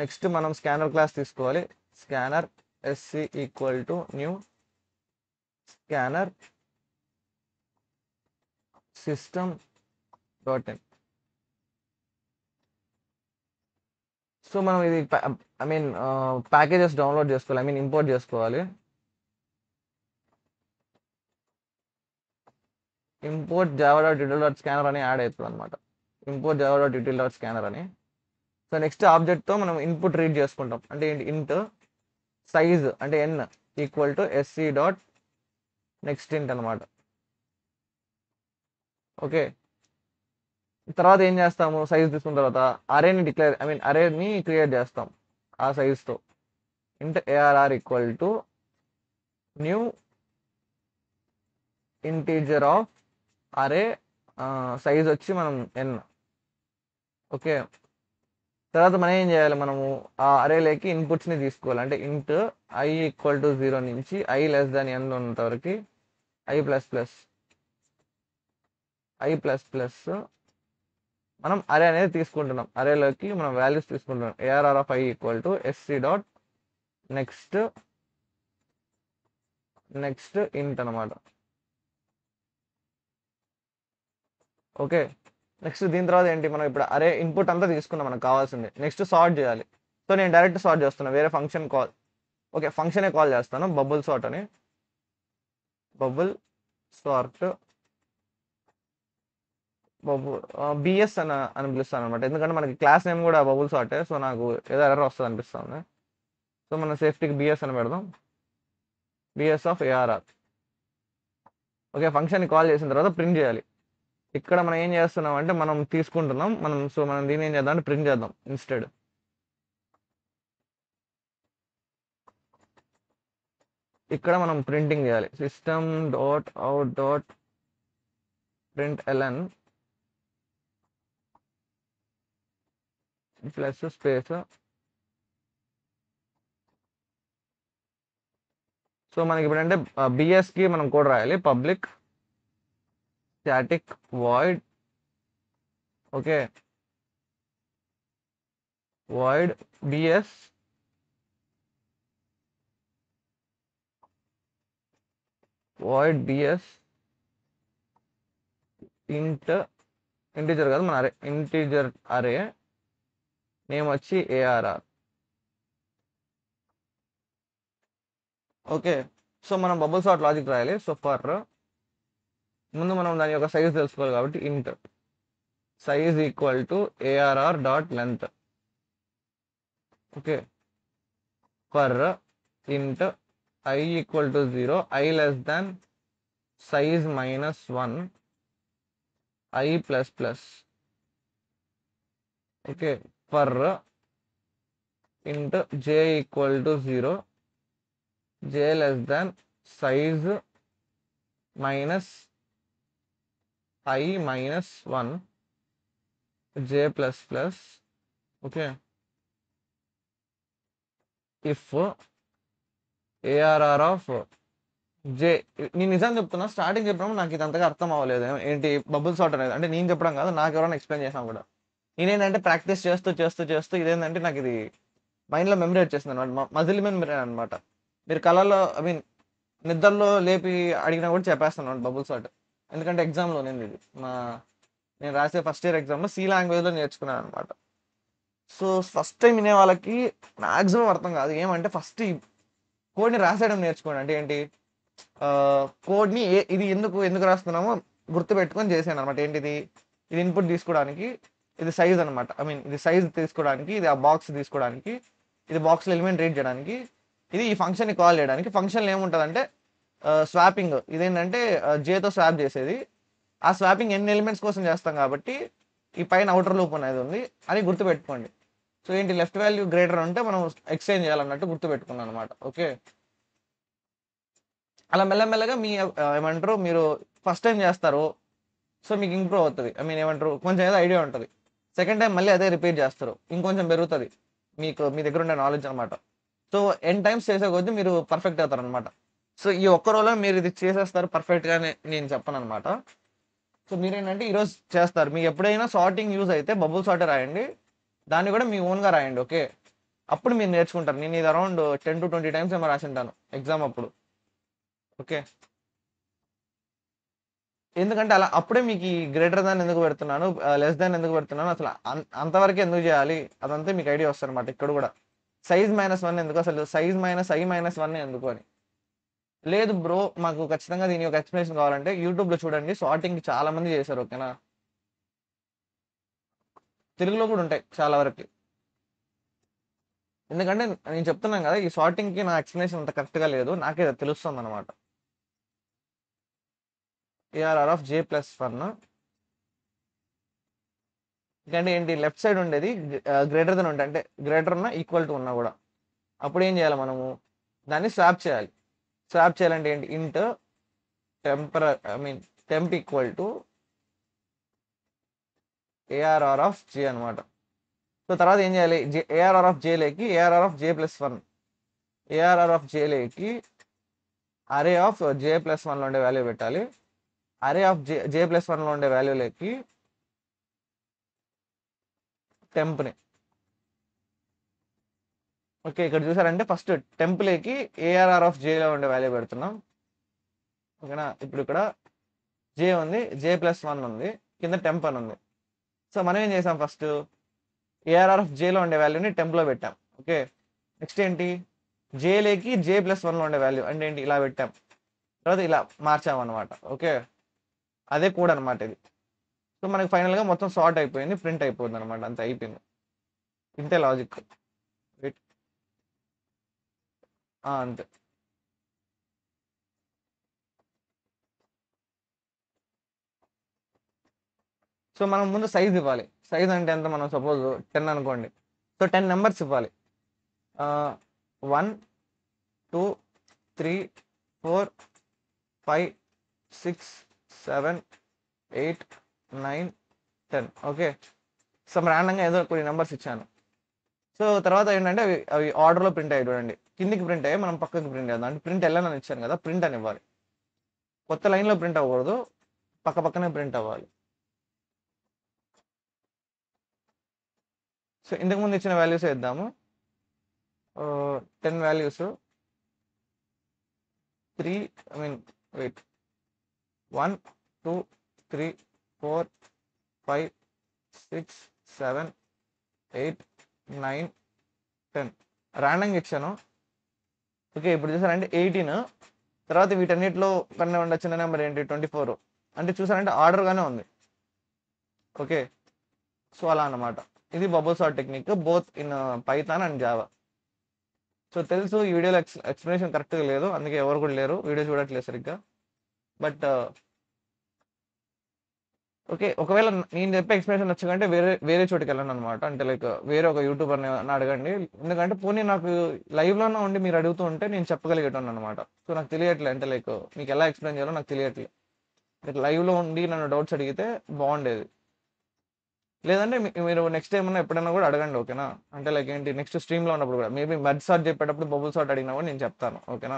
next మనం స్కానర్ క్లాస్ తీసుకోవాలి. Scanner SC equal to new scanner system dot in. So మనం ఇది ఐ మీన్ ప్యాకేజెస్ డౌన్లోడ్ చేసుకోవాలి, ఐ మీన్ ఇంపోర్ట్ చేసుకోవాలి. Import Java dot util dot scanner అని add అవుతుంది అనమాట. Import Java dot util dot scanner అని. So next ఆబ్జెక్ట్తో మనం ఇన్పుట్ రీడ్ చేసుకుంటాం. అంటే ఏంటి ఇంట్ సైజ్ అంటే N equal to SC dot next int అనమాట. ఓకే తర్వాత ఏం చేస్తాము, సైజ్ తీసుకున్న తర్వాత అరేని అరేని క్రియేట్ చేస్తాం ఆ సైజ్తో. ఇంట్ ARR equal to new integer of అరే, సైజ్ వచ్చి మనం ఎన్. ఓకే, తర్వాత మనం ఏం చేయాలి, మనము ఆ అరేలోకి ఇన్పుట్స్ని తీసుకోవాలి. అంటే ఇంట్ ఐ ఈక్వల్ టు 0 నుంచి ఐ లెస్ దాన్ ఎన్ ఉన్నంత వరకు ఐ ప్లస్ ప్లస్ మనం అరే అనేది తీసుకుంటున్నాం. అరేలోకి మనం వాల్యూస్ తీసుకుంటున్నాం. ARR of I equal to SC dot next int అనమాట. ఓకే, నెక్స్ట్ దీని తర్వాత ఏంటి, మనం ఇప్పుడు అరే ఇన్పుట్ అంతా తీసుకున్నాం మనకు కావాల్సింది. నెక్స్ట్ సార్ట్ చేయాలి. సో నేను డైరెక్ట్ సార్ట్ చేస్తున్నా, వేరే ఫంక్షన్ కాల్. ఓకే, ఫంక్షనే కాల్ చేస్తాను, బబుల్ సార్ట్ అని. బబుల్ సార్ట్ బిఎస్ అని పిలుస్తాను అనమాట. ఎందుకంటే మనకి క్లాస్ నేమ్ కూడా బబుల్ సార్టే. సో నాకు ఏదో ఎర్రర్ వస్తుంది అనిపిస్తుంది. సో మనం సేఫ్టీకి బిఎస్ అని పెడదాం, BS of ARR. Okay, function call చేసిన తర్వాత ప్రింట్ చేయాలి. ఇక్కడ మనం ఏం చేస్తున్నాం అంటే మనం తీసుకుంటున్నాం మనం దీన్ని ఏం చేద్దాం అంటే ప్రింట్ చేద్దాం ఇన్స్టెడ్. ఇక్కడ మనం ప్రింటింగ్ చేయాలి, system dot out dot print LN plus space. So మనకి ఇప్పుడు అంటే బిఎస్కి మనం కోడ్ రాయాలి, public static void. Okay, void BS integer కాదు మన అరే, ఇంటీజర్ అరే నేమ్ వచ్చి ఏఆర్ఆర్. ఓకే, సో మనం బబుల్ సార్ట్ లాజిక్ రాయాలి. సో ముందు మనం దాని యొక్క సైజ్ తెలుసుకోవాలి కాబట్టి int size equal to ARR dot length. Okay, for int I equal to 0 I less than size -1 I plus plus. Okay, for int J equal to 0 J less than size -i-1 J plus plus. Okay, if ARR of J. నేను నిజం చెప్తున్నా, starting చెప్పినప్పుడు నాకు ఇది అంతగా అర్థం అవ్వలేదు ఏంటి బబుల్ సార్ట్ అనేది. అంటే నేను చెప్పడం కాదు, నాకు ఎవరైనా ఎక్స్ప్లెయిన్ చేసినా కూడా నేనేంటంటే ప్రాక్టీస్ చేస్తూ చేస్తూ చేస్తూ ఇదేంటంటే నాకు ఇది మైండ్లో మెమరీ వచ్చేసింది అనమాట, మజిల్ మెమరీ అనమాట. మీరు కళలో నిద్రలో లేపి అడిగినా కూడా చెప్పేస్తాను బబుల్ సార్ట్. ఎందుకంటే ఎగ్జామ్లో నేను రాసే ఫస్ట్ ఇయర్ ఎగ్జామ్లో సి లాంగ్వేజ్లో నేర్చుకున్నాను అనమాట. సో ఫస్ట్ టైం వినే వాళ్ళకి మ్యాక్సిమం అర్థం కాదు. ఏమంటే ఫస్ట్ ఈ కోడ్ని రాసేయడం నేర్చుకోండి. అంటే ఏంటి, కోడ్ని ఇది ఎందుకు రాస్తున్నామో గుర్తుపెట్టుకొని చేసాను అనమాట. ఏంటిది, ఇది ఇన్పుట్ తీసుకోవడానికి, ఇది సైజ్ అనమాట. ఇది సైజ్ తీసుకోవడానికి, ఇది ఆ బాక్స్ తీసుకోవడానికి, ఇది బాక్స్లో ఎలిమెంట్ రీడ్ చేయడానికి, ఇది ఈ ఫంక్షన్ని కాల్ చేయడానికి. ఫంక్షన్లో ఏముంటుందంటే స్వాపింగ్. ఇదేంటంటే జేతో స్వాప్ చేసేది. ఆ స్వాపింగ్ ఎన్ని ఎలిమెంట్స్ కోసం చేస్తాం కాబట్టి ఈ పైన అవుటర్ లూప్ అనేది ఉంది అని గుర్తుపెట్టుకోండి. సో ఏంటి, లెఫ్ట్ వాల్యూ గ్రేటర్ ఉంటే మనం ఎక్స్చేంజ్ చేయాలన్నట్టు గుర్తుపెట్టుకున్నాను అనమాట. ఓకే, అలా మెల్లమెల్లగా ఏమంటారు, మీరు ఫస్ట్ టైం చేస్తారు, సో మీకు ఇంప్రూవ్ అవుతుంది. ఏమంటారు, కొంచెం ఏదో ఐడియా ఉంటుంది. సెకండ్ టైం మళ్ళీ అదే రిపీట్ చేస్తారు, ఇంకొంచెం పెరుగుతుంది మీ దగ్గర ఉండే నాలెడ్జ్ అనమాట. సో ఎన్ టైమ్స్ చేసే కొద్దీ మీరు పర్ఫెక్ట్ అవుతారు అనమాట. సో ఈ ఒక్క రోజులో మీరు ఇది చేసేస్తారు పర్ఫెక్ట్గా నేను చెప్పను అనమాట. సో మీరేంటంటే ఈరోజు చేస్తారు. మీకు ఎప్పుడైనా సార్టింగ్ యూజ్ అయితే బబుల్ సార్టే రాయండి, దాన్ని కూడా మీ ఓన్గా రాయండి. ఓకే, అప్పుడు మీరు నేర్చుకుంటారు. నేను ఇది అరౌండ్ 10 to 20 టైమ్స్ ఏమో రాసింటాను ఎగ్జామ్ అప్పుడు. ఓకే, ఎందుకంటే అలా అప్పుడే మీకు ఈ గ్రేటర్ దాన్ ఎందుకు పెడుతున్నాను, లెస్ దాన్ ఎందుకు పెడుతున్నాను, అసలు అంతవరకు ఎందుకు చేయాలి అదంతా మీకు ఐడియా వస్తుంది అనమాట. ఇక్కడ కూడా సైజ్ -1 ఎందుకు, అసలు సైజ్ -i-1 ఎందుకు అని. లేదు బ్రో, మాకు ఖచ్చితంగా దీని యొక్క ఎక్స్ప్లెనేషన్ కావాలంటే యూట్యూబ్లో చూడండి, సార్టింగ్ చాలా మంది చేశారు. ఓకేనా, తెలుగులో కూడా ఉంటాయి చాలా వరకు. ఎందుకంటే నేను చెప్తున్నాను కదా, ఈ సార్టింగ్కి నా ఎక్స్ప్లెనేషన్ అంత కరెక్ట్గా లేదు, నాకే తెలుస్తుంది అనమాట. ఏఆర్ఆర్ ఆఫ్ జే ప్లస్ 1 ఎందుకంటే ఏంటి లెఫ్ట్ సైడ్ ఉండేది గ్రేటర్ దెన్ ఉంటే అంటే గ్రేటర్ ఉన్నా ఈక్వల్ టు ఉన్నా కూడా అప్పుడు ఏం చేయాలి మనము దాన్ని స్వాప్ చేయాలి. స్వాప్ చేయాలంటే ఏంటి int temper I mean temp equal to ARR of J అనమాట. సో తర్వాత ఏం చేయాలి ఏఆర్ఆర్ ఆఫ్ జేలేకి ARR of J plus one ARR of జేలేకి అరే ఆఫ్ జే ప్లస్ వన్లో ఉండే వాల్యూ పెట్టాలి. అరే ఆఫ్ జే ప్లస్ వన్లో ఉండే వాల్యూలోకి టెంప్ని. ఓకే ఇక్కడ చూసారంటే ఫస్ట్ టెంప్లేకి ఏఆర్ఆర్ ఆఫ్ జేలో ఉండే వాల్యూ పెడుతున్నాం. ఓకేనా ఇప్పుడు ఇక్కడ జే ఉంది, జే ప్లస్ వన్ ఉంది, కింద టెంప్ అని ఉంది. సో మనం ఏం చేసాం ఫస్ట్ ఏఆర్ఆర్ ఆఫ్ జేలో ఉండే వాల్యూని టెంప్లో పెట్టాం. ఓకే నెక్స్ట్ ఏంటి జేలేకి జే ప్లస్ వన్లో ఉండే వాల్యూ అంటే ఏంటి ఇలా పెట్టాం, తర్వాత ఇలా మార్చామన్నమాట. ఓకే అదే కోడ్ అనమాట ఇది. సో మనకి ఫైనల్గా మొత్తం సార్ట్ అయిపోయింది, ప్రింట్ అయిపోయింది అనమాట, అంత అయిపోయింది. ఇంతే లాజిక్. అంతే. సో మనం ముందు సైజ్ ఇవ్వాలి. సైజ్ అంటే ఎంత, మనం సపోజ్ 10 అనుకోండి. సో 10 నెంబర్స్ ఇవ్వాలి. 1 2 3 4 5 6 7 8 9 10. ఓకే సో ర్యాండంగా ఏదో కొన్ని నెంబర్స్ ఇచ్చాను. సో తర్వాత ఏంటంటే అవి ఆర్డర్లో ప్రింట్ అయ్యాయి చూడండి, కిందికి ప్రింట్ అయ్యాయి, మనం పక్కకి ప్రింట్ చేద్దాం. అంటే ప్రింట్ వెళ్ళని ఇచ్చాను కదా, ప్రింట్ అని ఇవ్వాలి. కొత్త లైన్లో ప్రింట్ అవ్వకూడదు, పక్క పక్కనే ప్రింట్ అవ్వాలి. సో ఇంతకుముందు ఇచ్చిన వాల్యూస్ ఇద్దాము. 10 వాల్యూస్ 3 ఐ మీన్ వెయిట్ 1 2 3 4 5 6 7 8 9 10 ర్యాండంగా ఇచ్చాను. ఓకే ఇప్పుడు చూసారంటే 18, తర్వాత వీటన్నిటిలో కన్నా ఉండే చిన్న నెంబర్ ఏంటి 24. అంటే చూసారంటే ఆర్డర్గానే ఉంది. ఓకే సో అలా అన్నమాట. ఇది bubble sort technique both in Python and Java. So తెలుసు ఈ వీడియోలో ఎక్స్ప్లెనేషన్ కరెక్ట్గా లేదు, అందుకే ఎవరు కూడా లేరు, వీడియో చూడట్లేదు సరిగ్గా. బట్ ఓకే ఒకవేళ నేను చెప్పే ఎక్స్ప్లెనేషన్ నచ్చకంటే వేరే వేరే చోటుకి వెళ్ళండి అనమాట. అంటే లైక్ వేరే ఒక యూట్యూబర్ని అడగండి. ఎందుకంటే పోనీ నాకు లైవ్లోనే ఉండి మీరు అడుగుతూ ఉంటే నేను చెప్పగలిగేటాను అనమాట. సో నాకు తెలియట్లేదు, అంటే లైక్ మీకు ఎలా ఎక్స్ప్లెయిన్ చేయాలో నాకు తెలియట్లేదు. మీకు లైవ్లో ఉండి నన్ను డౌట్స్ అడిగితే బాగుండేది. లేదంటే మీరు నెక్స్ట్ టైం ఉన్నా ఎప్పుడైనా కూడా అడగండి. ఓకేనా అంటే లైక్ ఏంటి నెక్స్ట్ స్ట్రీమ్లో ఉన్నప్పుడు కూడా మేబీ మెర్జ్ సార్ట్ చెప్పేటప్పుడు బబుల్ సార్ట్ అడిగినా కూడా నేను చెప్తాను. ఓకేనా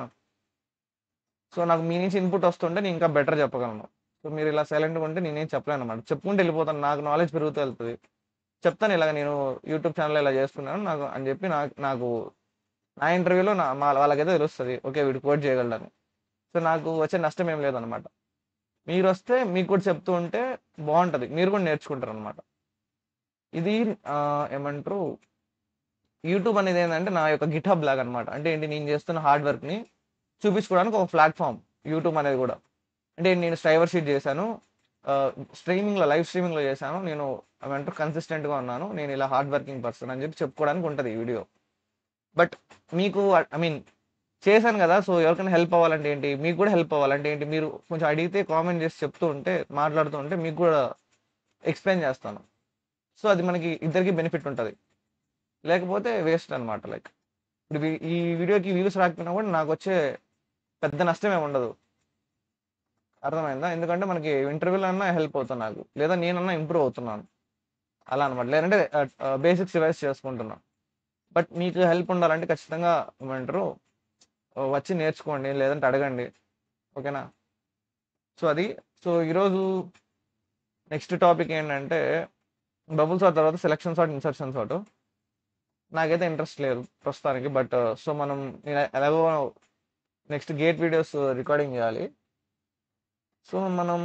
సో నాకు మీ నుంచి ఇన్పుట్ వస్తుంటే నేను ఇంకా బెటర్ చెప్పగలను. సో మీరు ఇలా సైలెంట్గా ఉంటే నేనేం చెప్పలేను అనమాట. చెప్పుకుంటూ వెళ్ళిపోతాను, నాకు నాలెడ్జ్ పెరుగుతూ వెళ్తుంది. చెప్తాను ఇలాగ నేను యూట్యూబ్ ఛానల్ ఇలా చేస్తున్నాను నాకు అని చెప్పి నాకు నా ఇంటర్వ్యూలో వాళ్ళకైతే తెలుస్తుంది ఓకే వీడు కోడ్ చేయగలడని. సో నాకు వచ్చే నష్టం ఏం లేదనమాట. మీరు వస్తే మీకు కూడా చెప్తూ ఉంటే బాగుంటుంది, మీరు కూడా నేర్చుకుంటారు అనమాట. ఇది ఏమంటారు యూట్యూబ్ అనేది ఏంటంటే నా యొక్క గిట్ హబ్ లాగా అనమాట. అంటే ఏంటి నేను చేస్తున్న హార్డ్ వర్క్ని చూపించుకోవడానికి ఒక ప్లాట్ఫామ్ యూట్యూబ్ అనేది కూడా. అంటే నేను స్ట్రైవర్ షీట్ చేశాను, స్ట్రీమింగ్లో లైవ్ స్ట్రీమింగ్లో చేశాను, నేను ఏమంటారు కన్సిస్టెంట్గా ఉన్నాను, నేను ఇలా హార్డ్ వర్కింగ్ పర్సన్ అని చెప్పి చెప్పుకోవడానికి ఉంటుంది ఈ వీడియో. బట్ మీకు ఐ మీన్ చేశాను కదా, సో ఎవరికైనా హెల్ప్ అవ్వాలంటే ఏంటి, మీకు కూడా హెల్ప్ అవ్వాలంటే ఏంటి, మీరు కొంచెం అడిగితే కామెంట్ చేసి చెప్తూ ఉంటే మాట్లాడుతూ ఉంటే మీకు కూడా ఎక్స్ప్లెయిన్ చేస్తాను. సో అది మనకి ఇద్దరికి బెనిఫిట్ ఉంటుంది, లేకపోతే వేస్ట్ అనమాట. లైక్ ఇప్పుడు ఈ వీడియోకి వ్యూస్ రాకపోయినా కూడా నాకు వచ్చే పెద్ద నష్టం ఏమి ఉండదు, అర్థమైందా? ఎందుకంటే మనకి ఇంటర్వ్యూలో అన్నా హెల్ప్ అవుతుంది నాకు, లేదా నేనన్నా ఇంప్రూవ్ అవుతున్నాను అలా అనమాట. లేదంటే బేసిక్స్ రివైజ్ చేసుకుంటున్నాను. బట్ మీకు హెల్ప్ ఉండాలంటే ఖచ్చితంగా ఏమంటారు వచ్చి నేర్చుకోండి, లేదంటే అడగండి. ఓకేనా సో అది. సో ఈరోజు నెక్స్ట్ టాపిక్ ఏంటంటే బబుల్ సార్ట్ తర్వాత సెలక్షన్ సార్ట్, ఇన్సర్షన్ సార్ట్. నాకైతే ఇంట్రెస్ట్ లేదు ప్రస్తుతానికి. బట్ సో మనం ఎలాగో నెక్స్ట్ గేట్ వీడియోస్ రికార్డింగ్ చేయాలి. సో మనం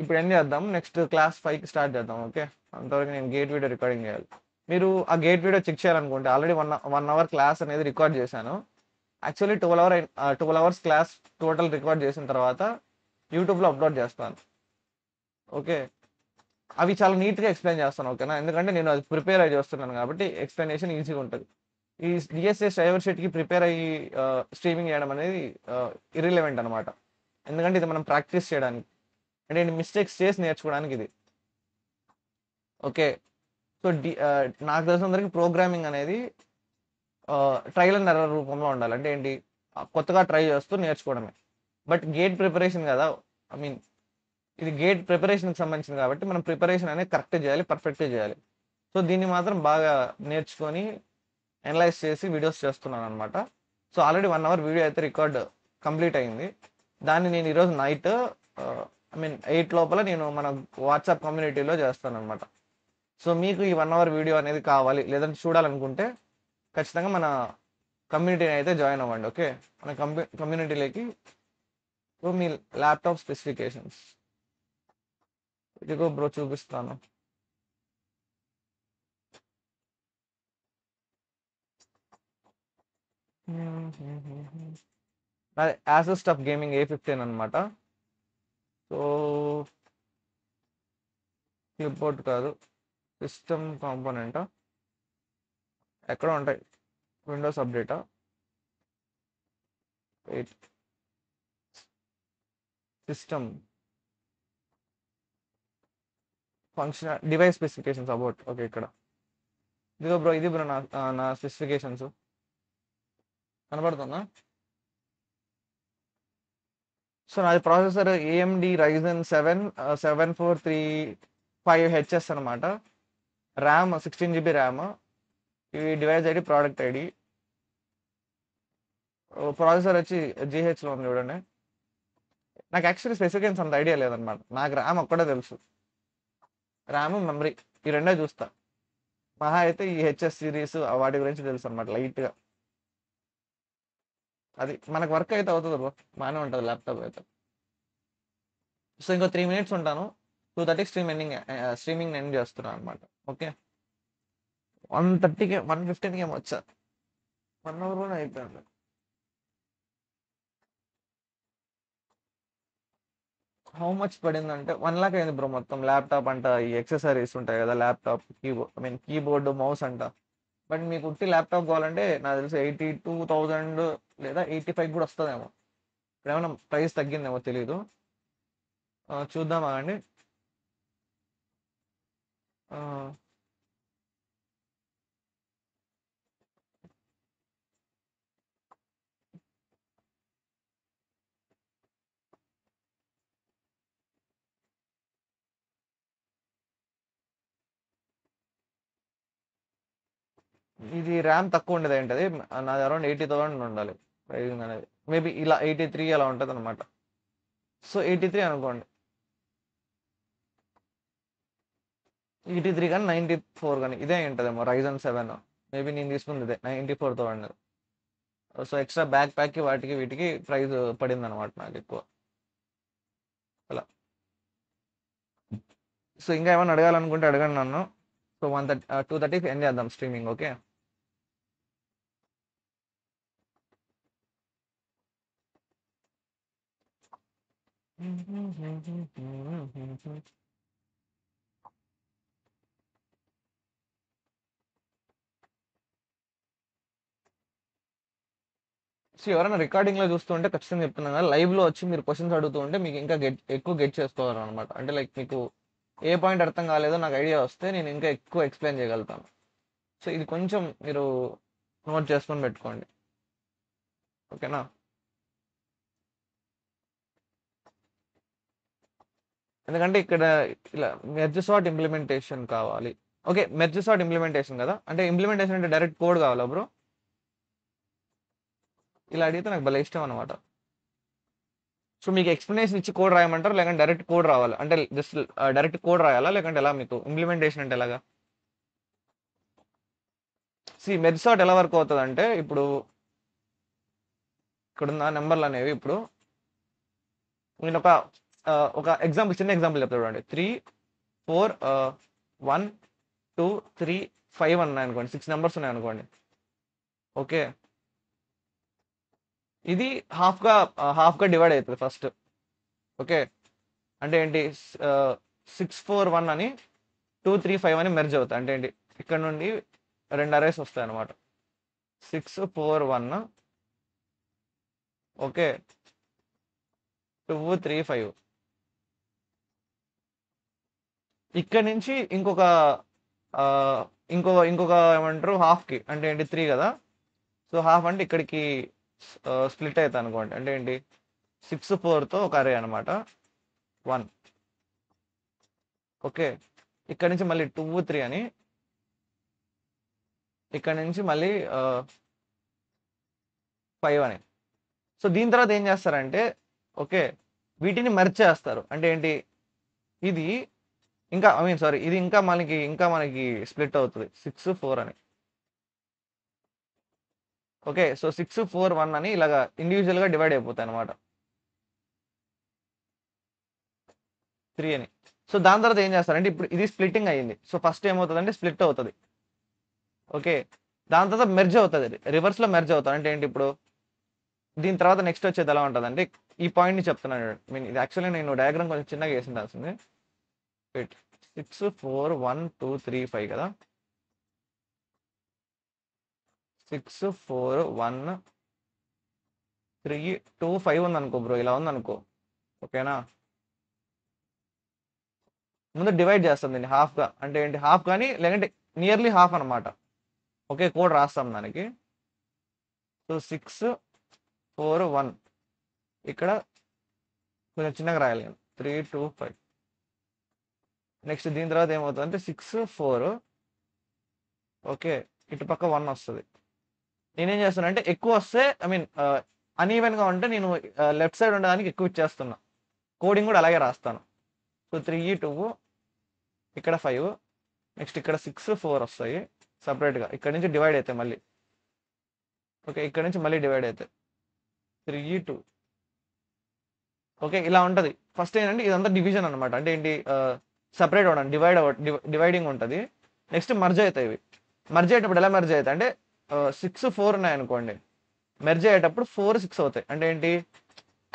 ఇప్పుడు ఏం చేద్దాం, నెక్స్ట్ క్లాస్ 5కి స్టార్ట్ చేద్దాం. ఓకే అంతవరకు నేను గేట్ వీడియో రికార్డింగ్ చేయాలి. మీరు ఆ గేట్ వీడియో చెక్ చేయాలనుకుంటే ఆల్రెడీ 1 అవర్ క్లాస్ అనేది రికార్డ్ చేశాను. Actually 12 hours class total record చేసిన తర్వాత యూట్యూబ్లో అప్లోడ్ చేస్తాను. ఓకే అవి చాలా నీట్గా ఎక్స్ప్లెయిన్ చేస్తాను. ఓకేనా ఎందుకంటే నేను అది ప్రిపేర్ అయ్యి చేస్తున్నాను కాబట్టి ఎక్స్ప్లెనేషన్ ఈజీగా ఉంటుంది. ఈ డిఎస్ఏ డ్రైవర్ షీట్కి ప్రిపేర్ అయ్యి స్ట్రీమింగ్ చేయడం అనేది ఇర్రిలెవెంట్ అనమాట. ఎందుకంటే ఇది మనం ప్రాక్టీస్ చేయడానికి, అంటే మిస్టేక్స్ చేసి నేర్చుకోవడానికి ఇది. ఓకే సో నాకు తెలిసినందరికి ప్రోగ్రామింగ్ అనేది ట్రయల్ అండ్ ఎర్రర్ రూపంలో ఉండాలి. అంటే ఏంటి, కొత్తగా ట్రై చేస్తూ నేర్చుకోవడమే. బట్ గేట్ ప్రిపరేషన్ కదా, ఐ మీన్ ఇది గేట్ ప్రిపరేషన్కి సంబంధించింది కాబట్టి మనం ప్రిపరేషన్ అనేది కరెక్ట్ చేయాలి, పర్ఫెక్ట్గా చేయాలి. సో దీన్ని మాత్రం బాగా నేర్చుకొని అనలైజ్ చేసి వీడియోస్ చేస్తున్నాను అనమాట. సో ఆల్రెడీ 1 అవర్ వీడియో అయితే రికార్డ్ కంప్లీట్ అయింది. దాన్ని నేను ఈరోజు నైట్ ఐ మీన్ 8 లోపల నేను మన వాట్సాప్ కమ్యూనిటీలో చేస్తాను అనమాట. సో మీకు ఈ 1 అవర్ వీడియో అనేది కావాలి లేదంటే చూడాలనుకుంటే ఖచ్చితంగా మన కమ్యూనిటీని అయితే జాయిన్ అవ్వండి. ఓకే, మన కమ్యూనిటీలోకి మీ ల్యాప్టాప్ స్పెసిఫికేషన్స్ ఇదిగో బ్రో చూపిస్తాను. నాది యాసస్ టఫ్ గేమింగ్ A15 అనమాట. సో క్లిప్బోర్డ్ కాదు, సిస్టమ్ కాంపోనెంటా ఎక్కడ ఉంటాయి, విండోస్ అప్డేటా, wait, system function, device specifications about. Okay, ఇక్కడ ఇదిగో బ్రో, ఇది బ్రో నా స్పెసిఫికేషన్స్ కనబడుతుందా? సో నాది ప్రాసెసర్ AMD Ryzen 7 7435HS అనమాట. RAM 16 GB RAM. ఇవి device ID, product ID. Processor వచ్చి GHలో ఉంది చూడండి. నాకు యాక్చువల్లీ స్పెసిఫికేషన్స్ అంత ఐడియా లేదనమాట. నాకు ర్యామ్ ఒక్కటే తెలుసు, ర్యామ్ మెమరీ ఈ రెండే చూస్తా. మహా అయితే ఈ HS సిరీస్ వాటి గురించి తెలుసు అనమాట లైట్గా. అది మనకు వర్క్ అయితే అవుతుంది బ్రో, బాగానే ఉంటుంది ల్యాప్టాప్ అయితే. సో ఇంకో 3 minutes ఉంటాను. 2:30 స్ట్రీమింగ్ ఎండ్ చేస్తున్నాను అనమాట. ఓకే, 1:30కి 1:15కి ఏమో వచ్చా, 1 అవర్ కూడా అయిపోయింది. హౌ మచ్ పడిందంటే 1 lakh అయింది బ్రో మొత్తం. ల్యాప్టాప్ అంట, ఈ ఎక్సెసరీస్ ఉంటాయి కదా, laptop keyboard, I mean keyboard mouse అంట. బట్ మీకు ఉట్టి ల్యాప్టాప్ కావాలంటే నాకు తెలిసి 82,000 లేదా 85 కూడా వస్తుందేమో. ఇప్పుడు ఏమైనా ప్రైస్ తగ్గిందేమో తెలీదు. చూద్దామా అండి. ఆ, ఇది ర్యామ్ తక్కువ ఉండేది ఏంటది, నాది అరౌండ్ 80,000 ఉండాలి ప్రైజింగ్ అనేది. మేబీ ఇలా 83 అలా ఉంటుంది అనమాట. సో 83 అనుకోండి, 83 కానీ 94 కానీ ఇదే ఉంటుందేమో. Ryzen 7 మేబీ నేను తీసుకుంది ఇదే 94,000. సో ఎక్స్ట్రా బ్యాక్ ప్యాక్కి వాటికి వీటికి ప్రైస్ పడింది అనమాట నాకు ఎక్కువ అలా. సో ఇంకా ఏమైనా అడగాలనుకుంటే అడగండి నన్ను. సో 2:30కి ఎండ్ చేద్దాం స్ట్రీమింగ్. ఓకే, సో ఎవరైనా రికార్డింగ్లో చూస్తుంటే ఖచ్చితంగా చెప్తున్నాను కదా, లైవ్లో వచ్చి మీరు క్వశ్చన్స్ అడుగుతూ ఉంటే మీకు ఇంకా ఎక్కువ గెట్ చేసుకోవాలి అనమాట. అంటే లైక్ మీకు ఏ పాయింట్ అర్థం కాలేదో నాకు ఐడియా వస్తే నేను ఇంకా ఎక్కువ ఎక్స్ప్లెయిన్ చేయగలుగుతాను. సో ఇది కొంచెం మీరు నోట్ చేసుకొని పెట్టుకోండి. ఓకేనా? ఎందుకంటే ఇక్కడ ఇలా మెర్జ్ సార్ట్ ఇంప్లిమెంటేషన్ కావాలి. ఓకే, మెర్జ్ సార్ట్ ఇంప్లిమెంటేషన్ కదా, అంటే ఇంప్లిమెంటేషన్ అంటే డైరెక్ట్ కోడ్ కావాలా బ్రో? ఇలా అడిగితే నాకు భలే ఇష్టం అనమాట. సో మీకు ఎక్స్ప్లెనేషన్ ఇచ్చి కోడ్ రాయమంటారు, లేకంటే డైరెక్ట్ కోడ్ రావాలి అంటే జస్ట్ డైరెక్ట్ కోడ్ రాయాలా, లేకంటే ఎలా మీకు ఇంప్లిమెంటేషన్ అంటే ఎలాగా? మెర్జ్ సార్ట్ ఎలా వర్క్ అవుతుంది అంటే, ఇప్పుడు ఇక్కడున్న నెంబర్లు అనేవి, ఇప్పుడు నేను ఒక ఎగ్జాంపుల్, చిన్న ఎగ్జాంపుల్ చెప్తాను చూడండి. 3 4 1 2 3 5 ఉన్నాయి అనుకోండి, 6 నెంబర్స్ ఉన్నాయి అనుకోండి. ఓకే, ఇది హాఫ్గా డివైడ్ అవుతుంది ఫస్ట్. ఓకే, అంటే ఏంటి, 6 4 1 అని 2 3 5 అని మెర్జ్ అవుతాయి. అంటే ఏంటి, ఇక్కడ నుండి 2 అరేస్ వస్తాయి అనమాట. 6 4 1, ఓకే, 2 3 5. ఇక్కడ నుంచి ఇంకొక ఇంకొక ఏమంటారు హాఫ్కి అంటే ఏంటి 3 కదా. సో హాఫ్ అంటే ఇక్కడికి స్ప్లిట్ అవుతుంది అనుకోండి. అంటే ఏంటి 6 4తో ఒక అరే అనమాట 1. ఓకే, ఇక్కడ నుంచి మళ్ళీ 2 3 అని, ఇక్కడ నుంచి మళ్ళీ 5 అని. సో దీని తర్వాత ఏం చేస్తారంటే ఓకే వీటిని మెర్జ్ చేస్తారు. అంటే ఏంటి ఇది ఇంకా సారీ ఇది ఇంకా మనకి స్ప్లిట్ అవుతుంది 6 4 అని. ఓకే, సో 6 4 1 అని ఇలాగా ఇండివిజువల్గా డివైడ్ అయిపోతాయి అనమాట 3 అని. సో దాని తర్వాత ఏం చేస్తారంటే ఇప్పుడు ఇది స్ప్లిట్టింగ్ అయ్యింది. సో ఫస్ట్ ఏమవుతుంది అంటే స్ప్లిట్ అవుతుంది. ఓకే, దాని తర్వాత మెర్జ్ అవుతుంది, రివర్స్లో మెర్జ్ అవుతుంది. అంటే ఏంటి ఇప్పుడు దీని తర్వాత నెక్స్ట్ వచ్చేది ఎలా ఉంటుంది అంటే ఈ పాయింట్ని చెప్తున్నాను. ఇది యాక్చువల్లీ నేను డయాగ్రామ్ కొంచెం చిన్నగా వేసి ఉండాల్సింది. 6 4 1 2 3 5 కదా. 6 4 1 3 2 5 ఉంది అనుకో బ్రో, ఇలా ఉంది అనుకో. ఓకేనా, ముందు డివైడ్ చేస్తాం దీన్ని హాఫ్గా. అంటే ఏంటి హాఫ్ కానీ లేదంటే నియర్లీ హాఫ్ అనమాట. ఓకే, కోడ్ రాస్తాం దానికి. సో 6 4 1 ఇక్కడ కొంచెం చిన్నగా రాయాలి 3 2 5. నెక్స్ట్ దీని తర్వాత ఏమవుతుంది అంటే 6 4 ఓకే ఇటు పక్క 1 వస్తుంది. నేనేం చేస్తాను అంటే ఎక్కువ వస్తే అన్ఈవెన్గా ఉంటే నేను లెఫ్ట్ సైడ్ ఉండడానికి ఎక్కువ ఇచ్చేస్తున్నా. కోడింగ్ కూడా అలాగే రాస్తాను. సో 3 2 ఇక్కడ 5 నెక్స్ట్ ఇక్కడ 6 4 వస్తాయి సపరేట్గా. ఇక్కడ నుంచి డివైడ్ అవుతాయి మళ్ళీ. ఓకే, ఇక్కడ నుంచి మళ్ళీ డివైడ్ అవుతాయి 3 2. ఓకే, ఇలా ఉంటుంది. ఫస్ట్ ఏంటంటే ఇదంతా డివిజన్ అనమాట. అంటే ఏంటి సపరేట్ అవ్వడం డివైడింగ్ ఉంటుంది. నెక్స్ట్ మర్జ్ అవుతాయి ఇవి. మర్జ్ అయ్యేటప్పుడు ఎలా మర్జ్ అవుతాయి అంటే 6 4 ఉన్నాయి అనుకోండి, మెర్జ్ అయ్యేటప్పుడు 4 6 అవుతాయి. అంటే ఏంటి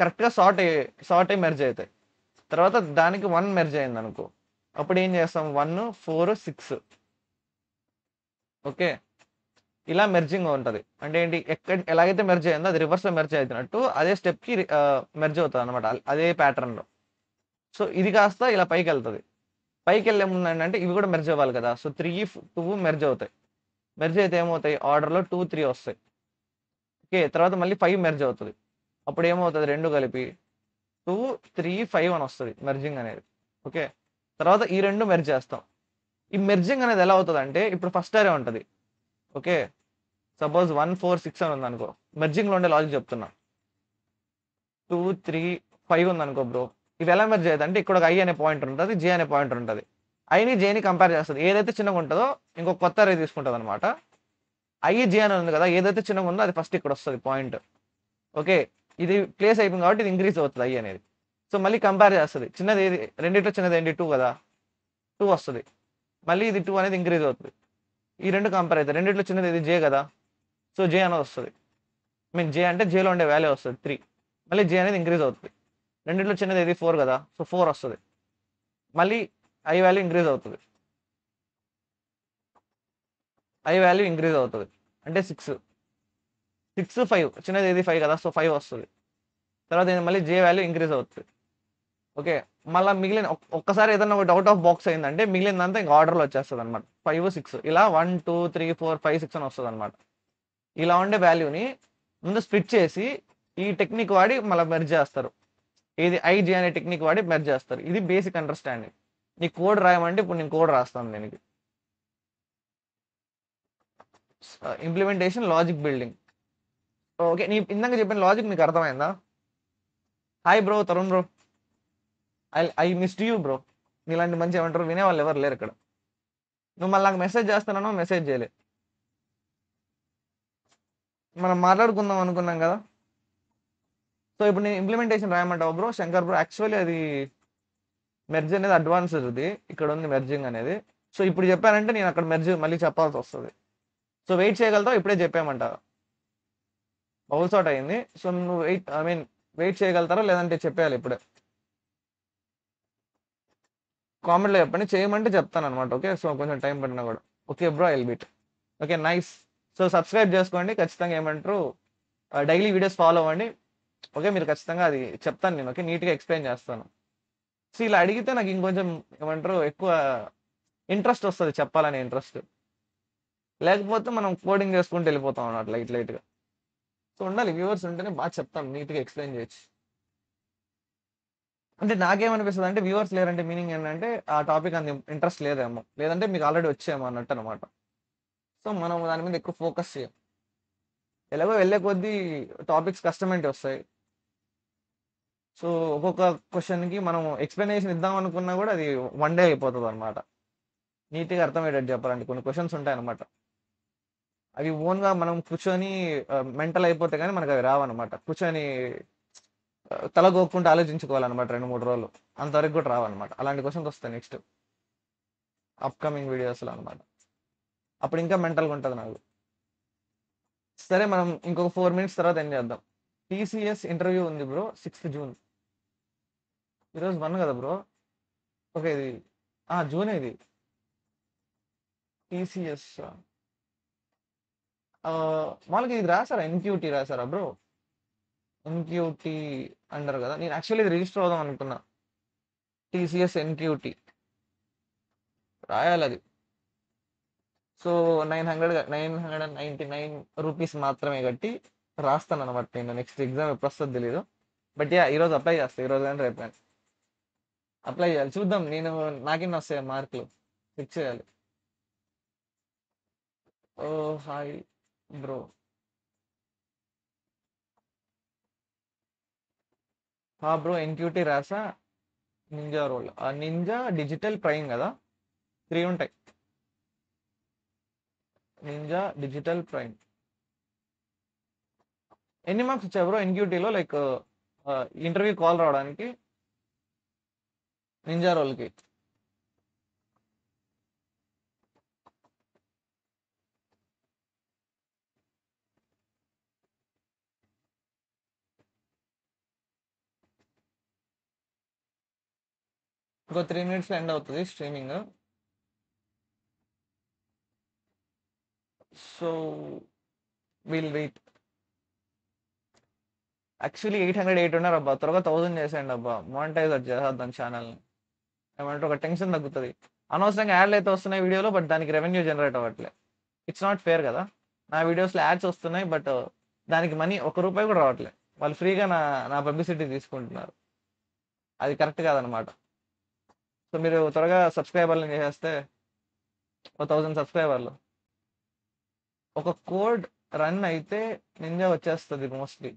కరెక్ట్గా సార్ట్ అయ్యి మెర్జ్ అవుతాయి. తర్వాత దానికి 1 మెర్జ్ అయింది అనుకో, అప్పుడు ఏం చేస్తాం 1 4 6. ఓకే, ఇలా మెర్జింగ్ ఉంటుంది. అంటే ఏంటి ఎలాగైతే మెర్జ్ అయిందో అది రివర్స్లో మెర్జ్ అవుతున్నట్టు అదే స్టెప్కి మెర్జ్ అవుతుంది అనమాట, అదే ప్యాటర్న్లో. సో ఇది కాస్త ఇలా పైకి వెళ్తుంది. పైకి వెళ్ళే ముందు ఏంటంటే ఇవి కూడా మెర్జ్ అవ్వాలి కదా. సో 3 2 మెర్జ్ అవుతాయి. మెర్జ్ అయితే ఏమవుతాయి ఆర్డర్లో 2 3 వస్తాయి. ఓకే, తర్వాత మళ్ళీ 5 మెర్జ్ అవుతుంది. అప్పుడు ఏమవుతుంది రెండు కలిపి 2 3 5 అని వస్తుంది మెర్జింగ్ అనేది. ఓకే, తర్వాత ఈ రెండు మెర్జ్ చేస్తాం. ఈ మెర్జింగ్ అనేది ఎలా అవుతుంది అంటే ఇప్పుడు ఫస్ట్ అరే ఉంటుంది. ఓకే, సపోజ్ 1 4 6 అని ఉంది అనుకో, మెర్జింగ్లో ఉండే లాజిక్ చెప్తున్నా. 2 3 5 ఉంది అనుకో బ్రో, ఇవి ఎలా మెర్జ్ అవుతుంది అంటే ఇక్కడ ఒక ఐ అనే పాయింట్ ఉంటుంది, జే అనే పాయింట్ ఉంటుంది. ఐని జేని కంపేర్ చేస్తుంది. ఏదైతే చిన్నగా ఉంటుందో ఇంకొక కొత్త అరే తీసుకుంటుంది అనమాట. ఐ జే అని ఉంది కదా, ఏదైతే చిన్నగా ఉందో అది ఫస్ట్ ఇక్కడ వస్తుంది పాయింట్. ఓకే, ఇది ప్లేస్ అయిపోయింది కాబట్టి ఇది ఇంక్రీజ్ అవుతుంది ఐ అనేది. సో మళ్ళీ కంపేర్ చేస్తుంది. చిన్నది ఏది రెండిట్లో చిన్నది ఏంటి 2 కదా, 2 వస్తుంది. మళ్ళీ ఇది 2 అనేది ఇంక్రీజ్ అవుతుంది. ఈ రెండు కంపేర్ అవుతాయి. రెండిట్లో చిన్నది ఇది జే కదా, సో జే అనేది వస్తుంది. జే అంటే జేలో ఉండే వాల్యూ వస్తుంది 3. మళ్ళీ జే అనేది ఇంక్రీజ్ అవుతుంది. రెండిట్లో చిన్నది ఇది 4 కదా, సో 4 వస్తుంది. మళ్ళీ ఐ వాల్యూ ఇంక్రీజ్ అవుతుంది. ఐ వాల్యూ ఇంక్రీజ్ అవుతుంది అంటే 6 5 చిన్నది ఇది 5 కదా, సో 5 వస్తుంది. తర్వాత మళ్ళీ జే వాల్యూ ఇంక్రీజ్ అవుతుంది. ఓకే, మళ్ళీ మిగిలిన ఒక్కసారి ఏదైనా ఒకటి అవుట్ ఆఫ్ బాక్స్ అయిందంటే మిగిలినంతా ఇంకా ఆర్డర్లో వచ్చేస్తుంది అనమాట. 5 6 ఇలా 1 2 3 4 5 6 అని వస్తుంది అనమాట. ఇలా ఉండే వాల్యూని ముందు స్ప్లిట్ చేసి ఈ టెక్నిక్ వాడి మళ్ళీ మెర్జ్ చేస్తారు. ఇది ఐజీ అనే టెక్నిక్ వాడి మెర్జ్ చేస్తారు. ఇది బేసిక్ అండర్స్టాండింగ్. నీ కోడ్ రాయమంటే ఇప్పుడు నేను కోడ్ రాస్తాను దీనికి. Implementation logic building. ఓకే, నీ ఇందాక చెప్పిన లాజిక్ నీకు అర్థమైందా? Hi bro, Tarun bro, I missed you bro. నీలాంటి మంచి ఏమంటారు వినేవాళ్ళు ఎవరు లేరు ఇక్కడ. నువ్వు మళ్ళీ నాకు మెసేజ్ చేస్తున్నానో మెసేజ్ చేయలే. మనం మాట్లాడుకుందాం అనుకున్నాం కదా. సో ఇప్పుడు నేను ఇంప్లిమెంటేషన్ రాయమంటావు బ్రో శంకర్ బ్రో. యాక్చువల్లీ అది మెర్జ్ అనేది అడ్వాన్స్డ్ది, ఇక్కడ ఉంది మెర్జింగ్ అనేది. సో ఇప్పుడు చెప్పానంటే నేను అక్కడ మెర్జ్ మళ్ళీ చెప్పాల్సి వస్తుంది. సో వెయిట్ చేయగలుగుతావు, ఇప్పుడే చెప్పామంటారు. బౌల్ సాట్ అయింది. సో నువ్వు వెయిట్ చేయగలుగుతారా లేదంటే చెప్పేయాలి ఇప్పుడే? కామెంట్లో చెప్పండి, చేయమంటే చెప్తాను అనమాట. ఓకే, సో కొంచెం టైం పడినా కూడా okay bro, I'll beat. Okay nice. So subscribe చేసుకోండి ఖచ్చితంగా. ఏమంటారు డైలీ వీడియోస్ ఫాలో అవ్వండి. ఓకే, మీరు ఖచ్చితంగా అది చెప్తాను నేను. ఓకే, నీట్గా ఎక్స్ప్లెయిన్ చేస్తాను. సో ఇలా అడిగితే నాకు ఇంకొంచెం ఏమంటారు ఎక్కువ ఇంట్రెస్ట్ వస్తుంది, చెప్పాలనే ఇంట్రెస్ట్. లేకపోతే మనం కోడింగ్ చేసుకుంటూ వెళ్ళిపోతాం అన్నమాట లైట్ లైట్గా. సో ఉండాలి, వ్యూవర్స్ ఉంటేనే బాగా చెప్తాం, నీట్గా ఎక్స్ప్లెయిన్ చేయొచ్చు. అంటే నాకేమనిపిస్తుంది అంటే వ్యూవర్స్ లేరంటే మీనింగ్ ఏంటంటే ఆ టాపిక్ అంత ఇంట్రెస్ట్ లేదేమో, లేదంటే మీకు ఆల్రెడీ వచ్చేమో అన్నట్టు అనమాట. సో మనం దాని మీద ఎక్కువ ఫోకస్ చేయం. ఎలాగో వెళ్ళే కొద్దీ టాపిక్స్ కష్టమేంటి వస్తాయి. సో ఒక్కొక్క క్వశ్చన్కి మనం ఎక్స్ప్లెనేషన్ ఇద్దాం అనుకున్నా కూడా అది వన్ డే అయిపోతుంది అనమాట. నీట్గా అర్థమయ్యేటట్టు చెప్పాలంటే కొన్ని క్వశ్చన్స్ ఉంటాయి అనమాట. అవి ఓన్గా మనం కూర్చొని మెంటల్ అయిపోతే కానీ మనకు అవి రావన్నమాట. కూర్చొని తల గోక్కుంటూ ఆలోచించుకోవాలన్నమాట 2-3 రోజులు, అంతవరకు కూడా రావన్నమాట. అలాంటి క్వశ్చన్స్ వస్తాయి నెక్స్ట్ అప్కమింగ్ వీడియోస్లో అనమాట. అప్పుడు ఇంకా మెంటల్గా ఉంటుంది నాకు. సరే మనం ఇంకొక 4 minutes తర్వాత ఏం చేద్దాం. టీసీఎస్ ఇంటర్వ్యూ ఉంది బ్రో 6th June. ఈరోజు 1 కదా బ్రో. ఓకే ఇది జూన్ ఇది. టీసీఎస్ మామూలుగా ఇది రాసారా, ఎన్క్యూటీ రాసారా బ్రో? ఎన్క్యూటీ అంటారు కదా, నేను యాక్చువల్లీ ఇది రిజిస్టర్ అవుదాం అనుకున్నా. టీసీఎస్ ఎన్క్యూటీ రాయాలి అది. సో 999 రూపీస్ మాత్రమే కట్టి రాస్తాను అనమాట. నేను నెక్స్ట్ ఎగ్జామ్ ఎప్పుడు వస్తుందో తెలీదు. బట్ ఈరోజు అప్లై చేస్తాను, ఈరోజు కానీ రేపు కానీ అప్లై చేయాలి. చూద్దాం, నేను నాకెన్ని వస్తాయి మార్కులు చెక్ చేయాలి. Oh hi bro. Bro NQT రాసా. Ninja role, Ninja Digital Prime కదా, 3 ఉంటాయి. Ninja Digital Prime. ఎన్ని మార్క్స్ వచ్చాయి బ్రో ఎన్క్యూటీలో, లైక్ ఇంటర్వ్యూ కాల్ రావడానికి నింజా రోల్కి? ఇంకో 3 minutes ఎండ్ అవుతుంది streaming. So will wait. Actually 808 ఉన్నారు అబ్బా, త్వరగా 1000 చేసేయండి అబ్బా, మానిటైజ్ చేసేద్దాం ఛానల్ని. ఏమంటే ఒక టెన్షన్ తగ్గుతుంది. అనవసరంగా యాడ్లు అయితే వస్తున్నాయి వీడియోలో, బట్ దానికి రెవెన్యూ జనరేట్ అవ్వట్లే. ఇట్స్ నాట్ ఫేర్ కదా. నా వీడియోస్లో యాడ్స్ వస్తున్నాయి, బట్ దానికి మనీ 1 రూపాయి కూడా రావట్లే. వాళ్ళు ఫ్రీగా నా నా పబ్లిసిటీ తీసుకుంటున్నారు. అది కరెక్ట్ కాదనమాట. సో మీరు త్వరగా సబ్స్క్రైబర్లు చేసేస్తే, 1000 సబ్స్క్రైబర్లు, ఒక కోడ్ రన్ అయితే నింజా వచ్చేస్తుంది మోస్ట్లీ.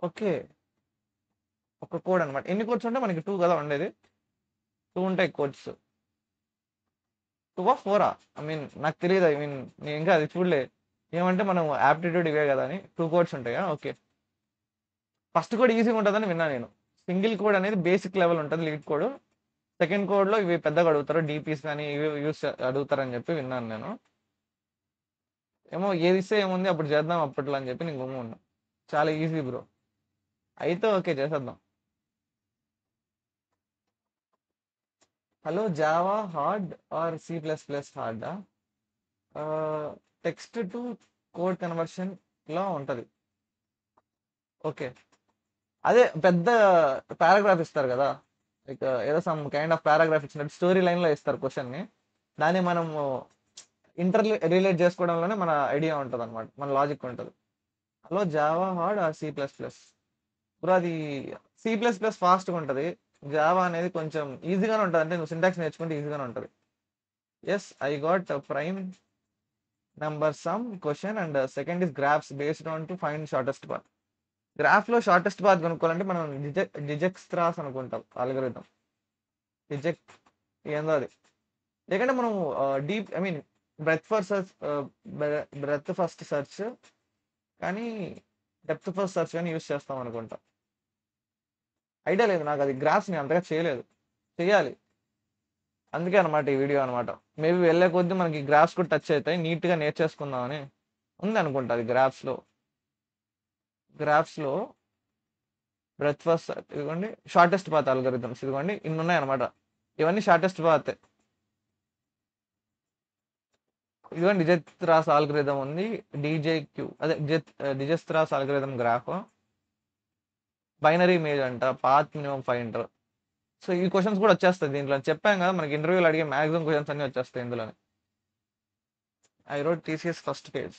ఓకే, ఒక కోడ్ అనమాట. ఎన్ని కోడ్స్ ఉంటే మనకి 2 కదా ఉండేది, 2 ఉంటాయి కోడ్స్. 2 or 4? ఐ మీన్ నాకు తెలియదు, ఐ మీన్ నేను ఇంకా అది చూడలే. ఏమంటే మనం యాప్టిట్యూడ్ ఇవే కదా అని 2 కోడ్స్ ఉంటాయా? ఓకే. ఫస్ట్ కోడ్ ఈజీగా ఉంటుందని విన్నా నేను. సింగిల్ కోడ్ అనేది బేసిక్ లెవెల్ ఉంటుంది, లీడ్ కోడ్. సెకండ్ కోడ్లో ఇవి పెద్దగా అడుగుతారు, డీపీస్ కానీ ఇవి యూస్ అడుగుతారని చెప్పి విన్నాను నేను. ఏమో ఏది ఇస్తే ఏముంది, అప్పుడు చేద్దాం అప్పట్లో అని చెప్పి నేను గుమ్మ ఉన్నా. చాలా ఈజీ బ్రో, అయితే ఓకే చేసేద్దాం. Hello, Java hard or C++ హార్డా? టెక్స్ట్ టు కోడ్ కన్వర్షన్లో ఉంటుంది. ఓకే, అదే పెద్ద పారాగ్రాఫ్ ఇస్తారు కదా, లైక్ ఏదో సమ్ కైండ్ ఆఫ్ పారాగ్రాఫ్ ఇచ్చినట్టు స్టోరీ లైన్లో ఇస్తారు క్వశ్చన్ని. దాన్ని మనం ఇంటర్ రిలేట్ చేసుకోవడంలోనే మన ఐడియా ఉంటుంది అనమాట, మన లాజిక్ ఉంటుంది. Hello, Java hard or C++? ఇప్పుడు అది C++ ఫాస్ట్గా ఉంటుంది, జావా అనేది కొంచెం ఈజీగానే ఉంటుంది. అంటే నువ్వు సింటాక్స్ నేర్చుకుంటే ఈజీగానే ఉంటుంది. Yes, I got prime number some question and second is graphs based on to find shortest path. గ్రాఫ్లో షార్టెస్ట్ పాత్ కనుక్కోవాలంటే మనం డిజెక్స్ట్రాస్ అనుకుంటాం ఆల్గోరిథం. డిజెక్ట్ ఏందో అది. లేకంటే మనం deep I mean breadth for search, breadth first search కానీ depth first search కానీ యూస్ చేస్తాం అనుకుంటా. ఐడియా లేదు నాకు, అది గ్రాఫ్స్ నేను అంతగా చేయలేదు, చేయాలి. అందుకే అనమాట ఈ వీడియో అనమాట. మేబీ వెళ్ళే కొద్దీ మనకి గ్రాఫ్స్ కూడా టచ్ అవుతాయి, నీట్గా నేర్చేసుకుందామని ఉంది అనుకుంటా. అది గ్రాఫ్స్లో బ్రెత్ ఫస్ట్ ఇదిగోండి, షార్టెస్ట్ పాత్ అల్గోరిథమ్స్ ఇదిగోండి, ఇన్ని ఉన్నాయి అనమాట. ఇవన్నీ షార్టెస్ట్ పాత్. ఇదిగోండి డిజెస్ట్రాస్ ఆల్గోరిథం ఉంది, డీజేక్యూ అదే సో ఈ క్వశ్చన్స్ కూడా వచ్చేస్తాయి దీంట్లో. చెప్పాం కదా మనకి ఇంటర్వ్యూలో అడిగే మ్యాక్సిమం క్వశ్చన్స్ అన్ని వచ్చేస్తాయి ఇందులోనే. I wrote TCS first page.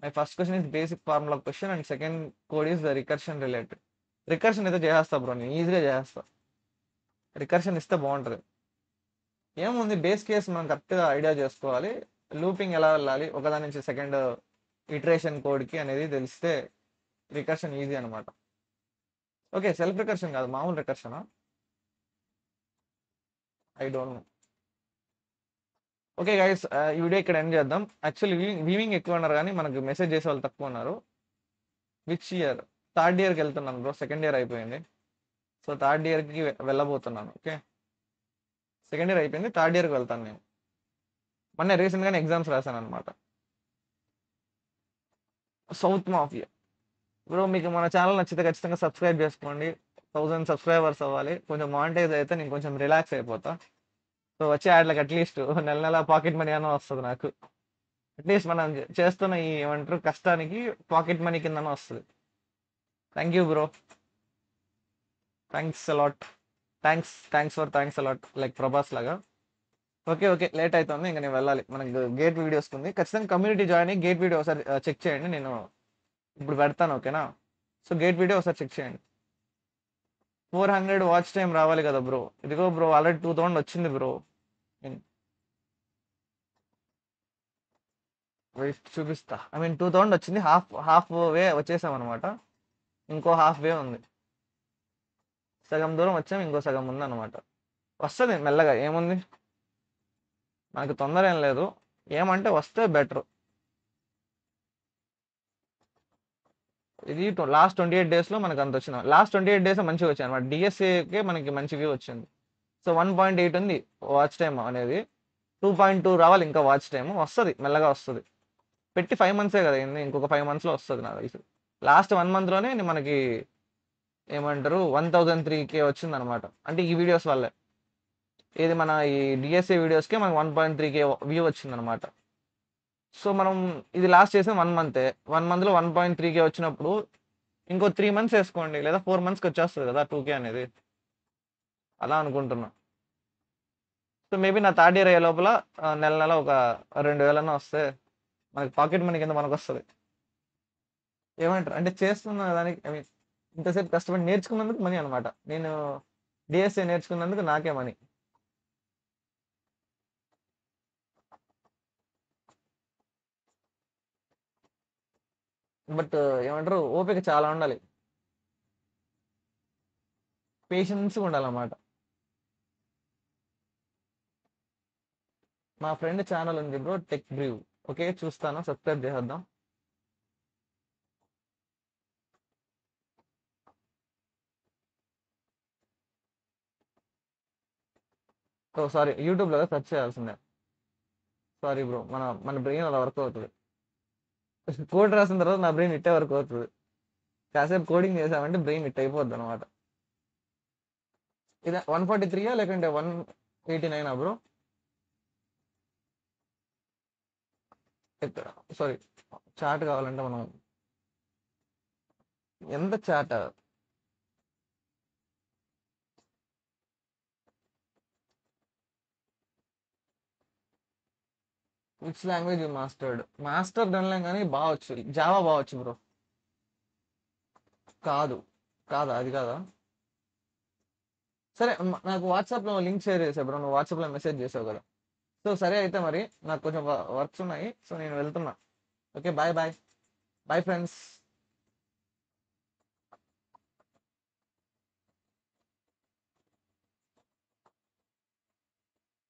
My first question is basic formula question and second code is the recursion related. Recursion అయితే చేసేస్తా బ్రో, నేను ఈజీగా చేసేస్తా. రికర్షన్ ఇస్తే బాగుంటుంది. ఏముంది, బేస్ కేస్ మనం కరెక్ట్గా ఐడియా చేసుకోవాలి. లూపింగ్ ఎలా వెళ్ళాలి ఒకదాని నుంచి సెకండ్ ఇటరేషన్ కోడ్కి అనేది తెలిస్తే రికర్షన్ ఈజీ అనమాట. ఓకే, సెల్ఫ్ రికర్షన్ కాదు, మామూలు రికర్షనా? I don't know. Okay guys, ఈ వీడియో ఇక్కడ ఎండ్ చేద్దాం. యాక్చువల్లీ వీవింగ్ ఎక్కువ ఉన్నారు కానీ మనకు మెసేజ్ చేసే వాళ్ళు తక్కువ ఉన్నారు. Which year? థర్డ్ ఇయర్కి వెళ్తున్నాను బ్రో, సెకండ్ ఇయర్ అయిపోయింది. సో థర్డ్ ఇయర్కి వెళ్ళబోతున్నాను. ఓకే, సెకండ్ ఇయర్ అయిపోయింది, థర్డ్ ఇయర్కి వెళ్తాను నేను. మొన్న రీసెంట్గానే ఎగ్జామ్స్ రాశాను అనమాట. సౌత్ మాఫియా బ్రో, మీకు మన ఛానల్ నచ్చితే ఖచ్చితంగా సబ్స్క్రైబ్ చేసుకోండి. 1000 సబ్స్క్రైబర్స్ అవ్వాలి. కొంచెం మానిటైజ్ అయితే నేను కొంచెం రిలాక్స్ అయిపోతా. సో వచ్చే యాడ్లకు అట్లీస్ట్ నెల నెల పాకెట్ మనీ అన్న వస్తుంది నాకు. అట్లీస్ట్ మనం చేస్తున్న ఈ ఏమంటారు కష్టానికి పాకెట్ మనీ కింద వస్తుంది. Thank you bro, thanks a lot. Thanks a lot, like Prabhas లాగా. ఓకే ఓకే, లేట్ అవుతుంది, ఇంకా నేను వెళ్ళాలి. మనకి గేట్ వీడియోస్ ఉంది. ఖచ్చితంగా కమ్యూనిటీ జాయిన్ అయ్యి గేట్ వీడియో ఒకసారి చెక్ చేయండి. నేను ఇప్పుడు పెడతాను, ఓకేనా? సో గేట్ వీడియో ఒకసారి చెక్ చేయండి. 400 వాచ్ టైం రావాలి కదా బ్రో. ఇదిగో బ్రో, ఆల్రెడీ 2000 వచ్చింది బ్రో. చూపిస్తా. 2000 వచ్చింది. హాఫ్ వే వచ్చేసాం అనమాట. ఇంకో హాఫ్ వే ఉంది. సగం దూరం వచ్చాం, ఇంకో సగం ఉంది అనమాట. వస్తుంది మెల్లగా, ఏముంది మనకు తొందర ఏం లేదు. ఏమంటే వస్తే బెటర్. ఇది లాస్ట్ 28 డేస్లో మనకు అంత వచ్చింది. లాస్ట్ 28 డేస్ మంచిగా వచ్చాయి అనమాట. డిఎస్ఏకే మనకి మంచి వ్యూ వచ్చింది. సో 1.8 ఉంది వాచ్ టైం అనేది. 2.2 రావాలి ఇంకా వాచ్ టైం. వస్తుంది, మెల్లగా వస్తుంది. పెట్టి 5 మంత్సే కదా అయింది, ఇంకొక 5 మంత్స్లో వస్తుంది నాకు తెలిసి. లాస్ట్ 1 మంత్లోనే మనకి ఏమంటారు 1003K వచ్చింది అనమాట. అంటే ఈ వీడియోస్ వల్లే, ఏది మన ఈ డిఎస్ఏ వీడియోస్కే మనకి 1.3K వ్యూ వచ్చింది అనమాట. సో మనం ఇది లాస్ట్ చేసిన 1 మంతే. 1 మంత్లో 1.3K వచ్చినప్పుడు ఇంకో 3 మంత్స్ వేసుకోండి, లేదా 4 మంత్స్కి వచ్చేస్తుంది కదా 2K అనేది. అలా అనుకుంటున్నా. సో మేబీ నా థర్డ్ ఇయర్ అయ్యే లోపల నెల నెల ఒక 2000 వస్తే మనకి పాకెట్ మనీ కింద మనకు వస్తుంది. ఏమంటారు అంటే చేస్తున్న దానికి, ఐ మీన్ ఇంతసేపు కష్టపడి నేర్చుకున్నందుకు మనీ అనమాట. నేను డిఎస్ఏ నేర్చుకున్నందుకు నాకే మనీ. బట్ ఏమంటారు ఓపిక చాలా ఉండాలి, పేషెన్స్ ఉండాలన్నమాట. మా ఫ్రెండ్ ఛానల్ ఉంది బ్రో, టెక్ బ్రీవ్. ఓకే చూస్తాను, సబ్స్క్రైబ్ చేసేద్దాం. ఓ సారీ, యూట్యూబ్లో సెర్చ్ చేయాల్సిందే. సారీ బ్రో, మన బ్రెయిన్ అలా వర్క్ అవుతుంది. కోడ్ రాసిన తర్వాత నా బ్రెయిన్ ఇట్టే వర్క్ అవుతుంది. కాసేపు కోడింగ్ చేసామంటే బ్రెయిన్ ఇట్ అయిపోద్ది అనమాట. ఇది 143 లేకుంటే 189 బ్రో? సారీ, చాట్ కావాలంటే మనం ఎంత చాట్? విచ్ లాంగ్వేజ్ మాస్టర్ అనలేం కానీ బాగా వచ్చు. జావా బాగా వచ్చు బ్రో. కాదు, కాదా, అది కాదా? సరే, నాకు వాట్సాప్లో లింక్ షేర్ చేసా బ్రో, నువ్వు వాట్సాప్లో మెసేజ్ చేసావు కదా. సో సరే అయితే మరి నాకు కొంచెం వర్క్స్ ఉన్నాయి, సో నేను వెళ్తున్నా. Okay, bye bye. Bye friends.